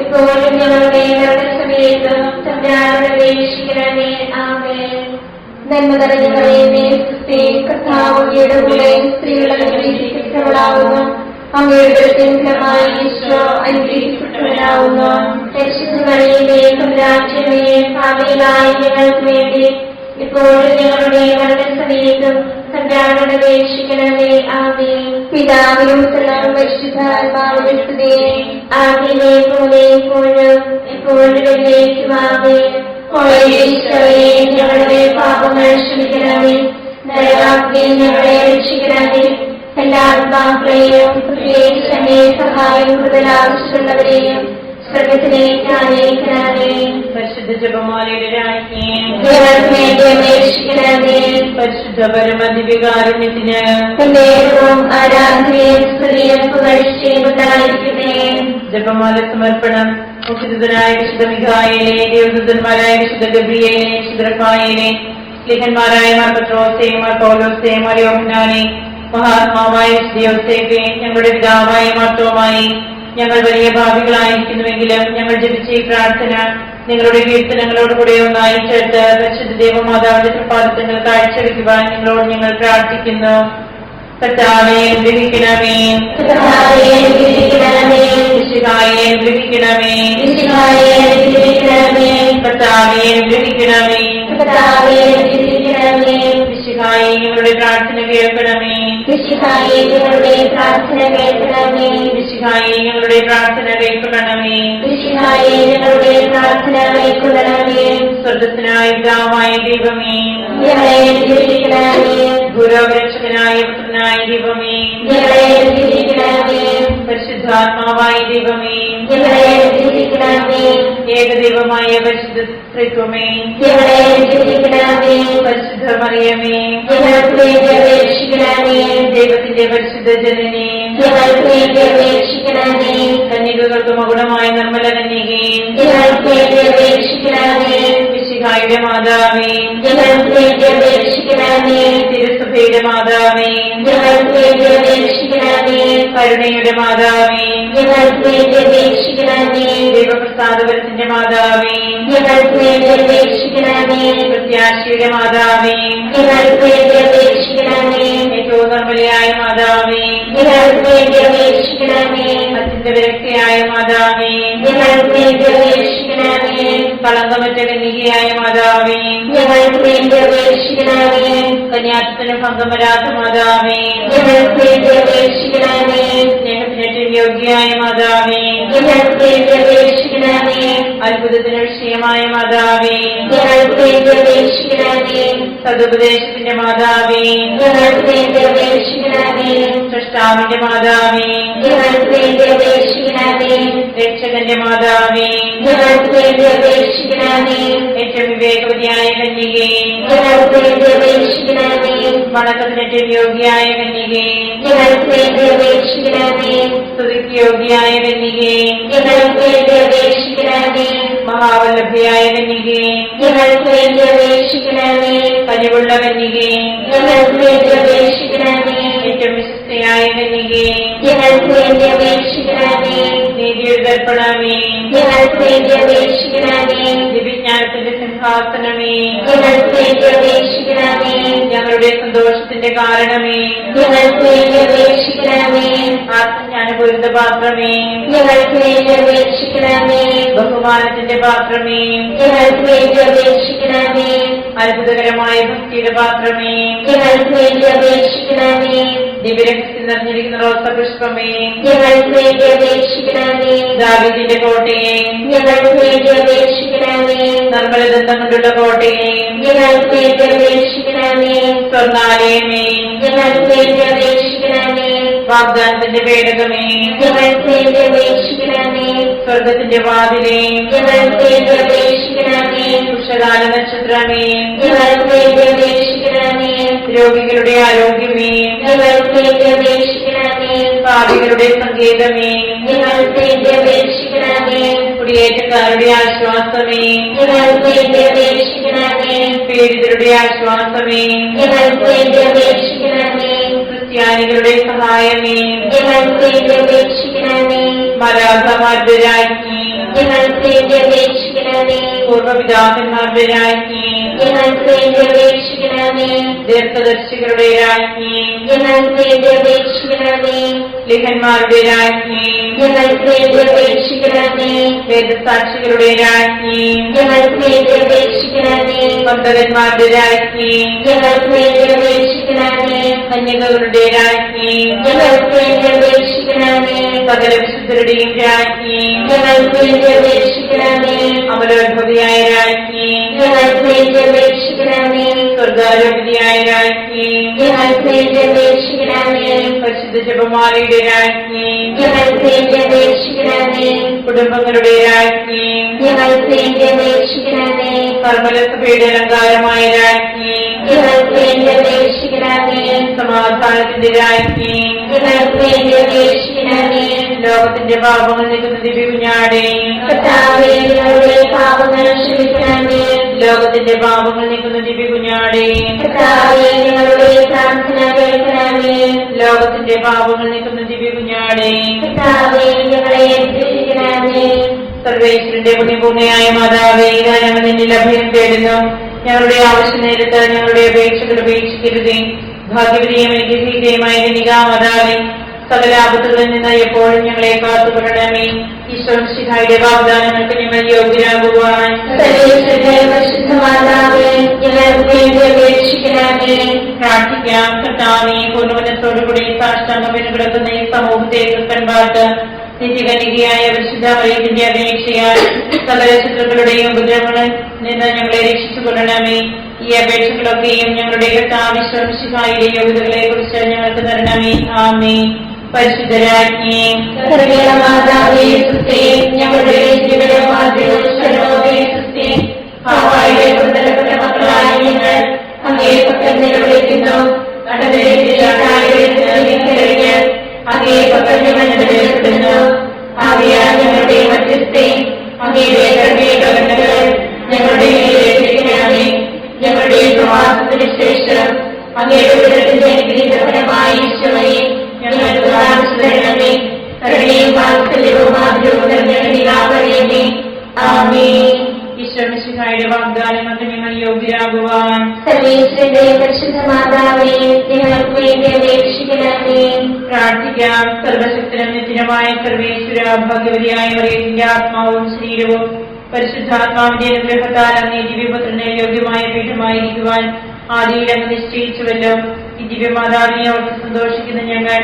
ഇപ്പോഴും ഞങ്ങളുടെ മരണസമയത്ത് തമ്പുരാനോട് അപേക്ഷിക്കണമേ. ആമേൻ. നന്മ നിറഞ്ഞ മറിയമേ, സുസ്തി, കർത്താവ് അങ്ങയുടെ കൂടെ സ്ത്രീകൾ അനുഗ്രഹിക്കപ്പെട്ടവളാകുന്നു. അങ്ങയുടെ ഫലമായി ഈശോ അനുഗ്രഹിക്കപ്പെട്ടവനാകുന്നു. പരിശുദ്ധ മറിയമേ, തമ്പുരാന്റെ പാപികളായ ഞങ്ങൾക്ക് വേണ്ടി ഇപ്പോഴും ഞങ്ങളുടെ മരണസമയത്തും തമ്പുരാനോട് അപേക്ഷിക്കണമേ. ആമേൻ. പിതാവിനും പുത്രനും പരിശുദ്ധാത്മാവിനും സ്തുതി. ആദ്യമേ പോലെ ഇപ്പോഴും എപ്പോഴും എന്നേക്കും. ആമേൻ. ഈശോയെ, ഞങ്ങളുടെ പാപങ്ങൾ ക്ഷമിക്കണമേ. നരകാഗ്നിയിൽ ഞങ്ങളെ രക്ഷിക്കണമേ. എല്ലാ ആത്മാക്കളെയും പ്രത്യേകിച്ച് അങ്ങേ സഹായം കൂടുതൽ ആവശ്യമുള്ളവരെയും സ്വർഗത്തിലേക്ക് അനയിക്കണമേ. പരിശുദ്ധ ജപമാലയുടെ രാജ്ഞിയും ഞങ്ങൾക്ക് വേണ്ടി അപേക്ഷിക്കണമേ. പരിശുദ്ധ പരമദിവ്യകാരുണ്യത്തിന് എന്നേരവും ആരാധനയും സ്തുതിയും പുകഴ്ചയും ഉണ്ടായിരിക്കട്ടെ. ജപമാല സമർപ്പണം. മുഖ്യദൂതനായ വിശുദ്ധ മിഖായേലെ, ദേവദൂതന്മാരായ വിശുദ്ധ ഗബ്രിയേലെ, വിശുദ്ധ റഫായേലെ, ലേഖന്മാരായ മാർ പത്രോസേ, മാർ പൗലോസേ, മാർ യോഹന്നാനെ, മഹാത്മാവായ വിശുദ്ധ യോസേഫേ, ഞങ്ങളുടെ പിതാവായ മാർത്തോമായി, ഞങ്ങൾ വലിയ ഭാവികളായിരിക്കുന്നുവെങ്കിലും ഞങ്ങൾ ജപിച്ച ഈ പ്രാർത്ഥന നിങ്ങളുടെ കീർത്തനങ്ങളോടുകൂടെ ഒന്നായി ചേർത്ത് പരിശുദ്ധ ദേവമാതാവിന്റെ തൃപ്പാദങ്ങൾ കാഴ്ചവെക്കുവാൻ നിങ്ങളോട് ഞങ്ങൾ പ്രാർത്ഥിക്കുന്നു. കർത്താവേ, അനുഗ്രഹിക്കണമേ. കർത്താവേ, അനുഗ്രഹിക്കണമേ. മിശിഹായെ, അനുഗ്രഹിക്കണമേ. മിശിഹായെ, അനുഗ്രഹിക്കണമേ. കർത്താവേ, അനുഗ്രഹിക്കണമേ. കർത്താവേ, അനുഗ്രഹിക്കണമേ. മിശിഹായെ, ഞങ്ങളുടെ പ്രാർത്ഥന കേൾക്കണമേ. മിശിഹായെ, ഞങ്ങളുടെ പ്രാർത്ഥന കേൾക്കണമേ. മിശിഹായെ, ഞങ്ങളുടെ പ്രാർത്ഥന കേൾക്കണമേ. മിശിഹായെ, ഞങ്ങളുടെ പ്രാർത്ഥന കേൾക്കണമേ. സ്വർഗസ്നായ പിതാവായ ദൈവമേ, ഞങ്ങളെ അനുഗ്രഹിക്കണമേ. ഗുരുരക്ഷകനായ പുത്രനായ ദൈവമേ, ഞങ്ങളെ അനുഗ്രഹിക്കണമേ. പരിശുദ്ധാത്മാവായ ദൈവമേ, ഞങ്ങളെ അനുഗ്രഹിക്കണമേ. ഏകദൈവമായ പരിശുദ്ധ ത്രിത്വമേ, ഞങ്ങളെ അനുഗ്രഹിക്കണമേ. പരിശുദ്ധ മറിയമേ, ഞങ്ങൾക്ക് വേണ്ടി അപേക്ഷിക്കണമേ. ദൈവത്തിന്റെ പരിശുദ്ധ ജനനേ, ഞങ്ങൾക്ക് വേണ്ടി അപേക്ഷിക്കണമേ. കന്യകകൾക്ക് മകുടമായ നിർമ്മല കന്യകേ, ഞങ്ങൾക്ക് വേണ്ടി അപേക്ഷിക്കണമേ. മിശിഹായുടെ മാതാവേ, ഞങ്ങൾക്ക് വേണ്ടി അപേക്ഷിക്കണമേ. തിരുസഭയുടെ മാതാവേ, ഞങ്ങൾക്ക് വേണ്ടി അപേക്ഷിക്കണമേ. കരുണയുടെ മാതാവേ, ഞങ്ങൾക്ക് വേണ്ടി അപേക്ഷിക്കണമേ. ദൈവപ്രസാദപരത്തിന്റെ മാതാവേ, ഞങ്ങൾക്ക് വേണ്ടി അപേക്ഷിക്കണമേ. പ്രത്യാശയുടെ മാതാവേ, ഞങ്ങൾക്ക് വേണ്ടി അപേക്ഷിക്കണമേ. ഏറ്റവും നിർമ്മലയായ മാതാവേ, ഞങ്ങൾക്ക് വേണ്ടി അപേക്ഷിക്കണമേ. അത്യന്ത വിരക്തിയായ മാതാവേ, ഞങ്ങൾക്ക് വേണ്ടി അപേക്ഷിക്കണമേ. കളങ്കമറ്റ കന്യകയായ മാതാവേ, ഞങ്ങൾക്ക് വേണ്ടി അപേക്ഷിക്കണമേ. കന്യാത്വത്തിന് ഭംഗം വരാത്ത മാതാവേ, ഞങ്ങൾക്ക് വേണ്ടി അപേക്ഷിക്കണമേ. സ്നേഹത്തിനേറ്റവും യോഗ്യയായ മാതാവേ, ഞങ്ങൾക്ക് വേണ്ടി അപേക്ഷിക്കണമേ. അത്ഭുതത്തിന് വിഷയമായ മാതാവേ, ഞങ്ങൾക്ക് വേണ്ടി അപേക്ഷിക്കണമേ. സതുപദേശത്തിന്റെ മാതാവേ, ഞങ്ങൾക്ക് വേണ്ടി അപേക്ഷിക്കണമേ. സൃഷ്ടാവിന്റെ മാതാവേ, ഞങ്ങൾക്ക് വേണ്ടി അപേക്ഷിക്കണമേ. രക്ഷകന്റെ മാതാവേ, ഞങ്ങൾക്ക് വേണ്ടി അപേക്ഷിക്കണമേ. ഏറ്റവും വിവേകവതിയായ കന്യകേ, ഞങ്ങൾക്ക് വേണ്ടി അപേക്ഷിക്കണമേ. വണക്കത്തിനേറ്റവും യോഗ്യയായ കന്യകേ, ഞങ്ങൾക്ക് വേണ്ടി അപേക്ഷിക്കണമേ. സ്തുതിക്ക് യോഗ്യയായ കന്യകേ, ഞങ്ങൾക്ക് വേണ്ടി അപേക്ഷിക്കണമേ. മഹാവല്ലഭയായ കന്യകേ, ഞങ്ങൾക്ക് വേണ്ടി അപേക്ഷിക്കണമേ. കനിവുള്ള കന്യകേ, ഞങ്ങൾക്ക് വേണ്ടി അപേക്ഷിക്കണമേ. ഏറ്റവും വിശുദ്ധയായ കന്യകേ, ഞങ്ങൾക്ക് വേണ്ടി അപേക്ഷിക്കണമേ. നീതിയുടെ ദർപ്പണമേ, ഞങ്ങൾക്ക് വേണ്ടി അപേക്ഷിക്കണമേ. ദിവ്യജ്ഞാനത്തിന്റെ സിംഹാസനമേ, ഞങ്ങൾക്ക് വേണ്ടി അപേക്ഷിക്കണമേ. ഞങ്ങളുടെ സന്തോഷത്തിന്റെ കാരണമേ, ഞങ്ങൾക്ക് വേണ്ടി അപേക്ഷിക്കണമേ. ആത്മജ്ഞാനപൂരിത പാത്രമേ, ഞങ്ങൾക്ക് വേണ്ടി അപേക്ഷിക്കണമേ. ബഹുമാനത്തിന്റെ പാത്രമേ, ഞങ്ങൾക്ക് വേണ്ടി അപേക്ഷിക്കണമേ. അത്ഭുതകരമായ ഭക്തിയുടെ പാത്രമേ, ഞങ്ങൾക്ക് വേണ്ടി അപേക്ഷിക്കണമേ. ദിവ്യരഹസ്യം നിറഞ്ഞിരിക്കുന്ന റോസപുഷ്പമേ, ഞങ്ങൾക്ക് വേണ്ടി അപേക്ഷിക്കണമേ. ദാവീദിന്റെ കോട്ടയെ, ഞങ്ങൾക്ക് വേണ്ടി അപേക്ഷിക്കണമേ. നിർമ്മലദന്തം കൊണ്ടുള്ള കോട്ടയെ, ഞങ്ങൾക്ക് വേണ്ടി അപേക്ഷിക്കണമേ. സ്വർണ്ണാലയമേ, ഞങ്ങൾക്ക് വേണ്ടി അപേക്ഷിക്കണമേ. വാഗ്ദാനത്തിന്റെ പേടകമേ, ഞങ്ങൾക്ക് വേണ്ടി അപേക്ഷിക്കണമേ. സ്വർഗത്തിന്റെ വാതിലേ, ഞങ്ങൾക്ക് വേണ്ടി അപേക്ഷിക്കണമേ. ഉഷകാല നക്ഷത്രമേ, ഞങ്ങൾക്ക് വേണ്ടി അപേക്ഷിക്കണമേ. രോഗികളുടെ ആരോഗ്യമേ, ഞങ്ങൾക്ക് വേണ്ടി അപേക്ഷിക്കണമേ. പാപികളുടെ സങ്കേതമേ, ഞങ്ങൾക്ക് വേണ്ടി അപേക്ഷിക്കണമേ. കുടിയേറ്റക്കാരുടെ ആശ്വാസമേ, ഞങ്ങൾക്ക് വേണ്ടി അപേക്ഷിക്കണമേ. പീഡിതരുടെ ആശ്വാസമേ, ഞങ്ങൾക്ക് വേണ്ടി അപേക്ഷിക്കണമേ. ക്രിസ്ത്യാനികളുടെ സഹായമേ, ഞങ്ങൾക്ക് വേണ്ടി അപേക്ഷിക്കണമേ. മലാഖമാരുടെ രാജ്ഞി, ഞങ്ങൾക്ക് വേണ്ടി അപേക്ഷിക്കണമേ. പൂർവ്വപിതാക്കന്മാരുടെ രാജ്ഞി, ഞങ്ങൾക്ക് വേണ്ടി അപേക്ഷിക്കണമേ. ദീർഘദർശികളുടെ രാജ്ഞി, ഞങ്ങൾക്ക് വേണ്ടി അപേക്ഷിക്കണമേ. ലിഖന്മാരുടെ രാജ്ഞി, ഞങ്ങൾക്ക് വേണ്ടി അപേക്ഷിക്കണമേ. വേദസാക്ഷികളുടെ രാജ്ഞി, ഞങ്ങൾക്ക് വേണ്ടി അപേക്ഷിക്കണമേ. പന്തകന്മാരുടെ രാജ്ഞി, ഞങ്ങൾക്ക് വേണ്ടി അപേക്ഷിക്കണമേ. കന്യകകളുടെ രാജ്ഞി, ഞങ്ങൾക്ക് വേണ്ടി അപേക്ഷിക്കണമേ. സകല വിശുദ്ധരുടെയും രാജ്ഞി, ഞങ്ങൾക്ക് വേണ്ടി അപേക്ഷിക്കണമേ. അമലോത്ഭവിയായ രാജ്ഞി, ഞങ്ങൾക്ക് വേണ്ടി അപേക്ഷിക്കണമേ. സ്വർഗാരോഗ്യയായ രാജ്ഞി, ഞങ്ങൾക്ക് വേണ്ടി അപേക്ഷിക്കണമേ. പരിശുദ്ധ ജപമാലയുടെ രാജ്ഞി, ഞങ്ങൾക്ക് വേണ്ടി അപേക്ഷിക്കണമേ. കുടുംബങ്ങളുടെ രാജ്ഞി, ഞങ്ങൾക്ക് വേണ്ടി അപേക്ഷിക്കണമേ. കർമ്മലസഭയുടെ അലങ്കാരമായ രാജ്ഞി, ഞങ്ങൾക്ക് വേണ്ടി അപേക്ഷിക്കണമേ. സമാധാനത്തിന്റെ രാജ്ഞി, ഞങ്ങൾക്ക് വേണ്ടി അപേക്ഷിക്കണമേ. ലോകത്തിന്റെ പാപങ്ങൾ നീക്കുന്ന ദിവ്യകുഞ്ഞാടേ, കർത്താവേ, ഞങ്ങളുടെ പാപങ്ങൾ ക്ഷമിക്കണമേ. ലോകത്തിന്റെ പാപങ്ങൾ നീക്കുന്ന ദിവ്യകുഞ്ഞാടേ, കർത്താവേ, ഞങ്ങളുടെ പ്രാർത്ഥന കേൾക്കണമേ. ലോകത്തിന്റെ പാപങ്ങൾ നീക്കുന്ന ദിവ്യകുഞ്ഞാടേ, കർത്താവേ, ഞങ്ങളെ രക്ഷിക്കണമേ. സർവേശ്വരന്റെ പുണ്യഭൂമിയായ മാതാവേ, ഇതാ ഞങ്ങൾ നിന്നിൽ അഭയം തേടുന്നു. ഞങ്ങളുടെ ആവശ്യ നേരത്ത് ഞങ്ങളുടെ അപേക്ഷകൾ ഉപേക്ഷിക്കരുതേ. ഭാഗ്യവതിയും അനുഗ്രഹീതയുമായ മാതാവേ, സകല ആപത്തുകളിൽ നിന്ന് എപ്പോഴും ഞങ്ങളെ കാത്തുകൊള്ളണമേ. ഈശ്വരന്റെ വാഗ്ദാനങ്ങൾക്ക് ഞങ്ങൾ യോഗ്യരാകുവാൻ സർവേശ്വരന്റെ പരിശുദ്ധ മാതാവേ, ഞങ്ങൾക്ക് വേണ്ടി അപേക്ഷിക്കണമേ. പ്രാർത്ഥിക്കാം. കർത്താവേ, പൂർണ്ണമനത്തോടുകൂടി സാഷ്ടാംഗം കിടക്കുന്ന ഈ സമൂഹത്തെ കൃപൻപാട്ട് നിത്യകന്യകയായ പരിശുദ്ധ മറിയത്തിന്റെ അപേക്ഷയാൽ സകല ശത്രുക്കളുടെയും ഉപദ്രവങ്ങളിൽ നിന്ന് ഞങ്ങളെ രക്ഷിച്ചുകൊള്ളണമേ. ഈ അപേക്ഷകളൊക്കെയും ഞങ്ങളുടെ കർത്താവിശ്വസിഹായുടെ യോഗ്യതകളെ കുറിച്ച് ഞങ്ങൾക്ക് തരണമേ. ആമേൻ. പരിശുദ്ധരാജ്ഞി, കരുണയുള്ള മാതാവേ, സ്തുതി. ഞങ്ങളുടെ ഹവ്വായുടെ പുത്രന്റെ മക്കളായ ഞങ്ങൾ അങ്ങേ പക്കൽ നിലവിളിക്കുന്നു. അങ്ങേ പക്കൽ ഞങ്ങൾ നിലവിളിക്കുന്നു. ആകയാൽ ഞങ്ങളുടെ മധ്യസ്ഥേ, അങ്ങയുടെ കരുണകൾ ഞങ്ങളുടെ മേലേൽപ്പിക്കണമേ. ഞങ്ങളുടെ പ്രവാസത്തിന് ശേഷം അങ്ങയുടെ ഉദരത്തിന്റെ അനുഗ്രഹീതഫലമായ ഈശോയെ ഞങ്ങൾക്ക് കാണിച്ചു തരണമേ. കരുണയും വാത്സല്യവും ആഗ്രഹവും നിറഞ്ഞ ആമേൻ. ഈശ്വരന്റെ വാഗ്ദാനങ്ങൾക്ക് ഞങ്ങൾ യോഗ്യരാകുവാൻ സർവേശ്വരന്റെ പരിശുദ്ധ മാതാവേ, ഞങ്ങൾക്ക് വേണ്ടി അപേക്ഷിക്കണമേ. പ്രാർത്ഥിക്കാം. സർവശക്തനും നിത്യനുമായ സർവേശ്വര, ഭാഗ്യവതിയായ മറിയത്തിന്റെ ആത്മാവും ശരീരവും പരിശുദ്ധാത്മാവിന്റെ അനുഗ്രഹത്താൽ അങ്ങേ ദിവ്യപുത്രന് യോഗ്യമായ പീഠമായിരിക്കുവാൻ ആദിയിൽ അങ്ങ് നിശ്ചയിച്ചുവല്ലോ. ഈ ദിവ്യമാതാവിനെ ഓർത്ത് സന്തോഷിക്കുന്ന ഞങ്ങൾ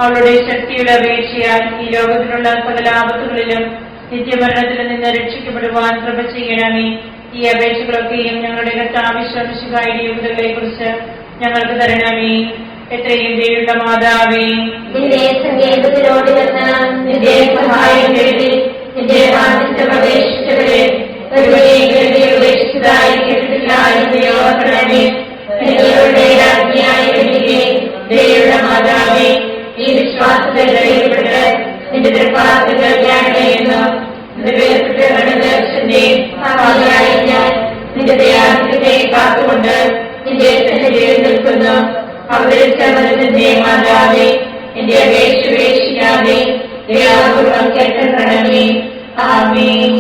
അവളുടെ ശക്തിയുടെ അപേക്ഷയാൽ ഈ ലോകത്തിലുള്ള സകല ആപത്തുകളിലും നിത്യമരണത്തിൽ നിന്ന് രക്ഷിക്കപ്പെടുവാൻ കൃപ ചെയ്യണമേ. ഈ അപേക്ഷകളൊക്കെയും ഞങ്ങളുടെ കർത്താവിശ്വസിഹായുടെ യോഗ്യതകളെ കുറിച്ച് ഞങ്ങൾക്ക് തരണമേ. എത്രയും ദയുള്ള മാതാവേ, നിന്റെ സങ്കേതത്തിലോട് വന്ന് നിന്റെ സഹായം തേടി നിന്റെ വാദിത്വം അപേക്ഷിച്ചവരെ ഉപേക്ഷിച്ചതായി കേട്ടിട്ടില്ല എന്ന് ഓർക്കണമേ. നിങ്ങളുടെ രാജ്ഞിയായ കന്യകേ, ദയുള്ള മാതാവേ, ഈ വിശ്വാസത്തിൽ ധൈര്യപ്പെട്ട് നിന്റെ തൃപ്പാദങ്ങൾ ധ്യാനിക്കുന്നു. നിന്റെ വേർപെട്ട ദർശന്റെ ഭാഗമായി ഞാൻ നിന്റെ ദയാദിത്യത്തെ കാത്തുകൊണ്ട് നിന്റെ സന്നിധിയിൽ നിൽക്കുന്നു. അവതരിച്ച മനസ്സിന്റെ മാതാവേ, എന്റെ അപേക്ഷ ഉപേക്ഷിക്കാതെ ദയാപൂർവം കേൾക്കണമേ. ആമേൻ.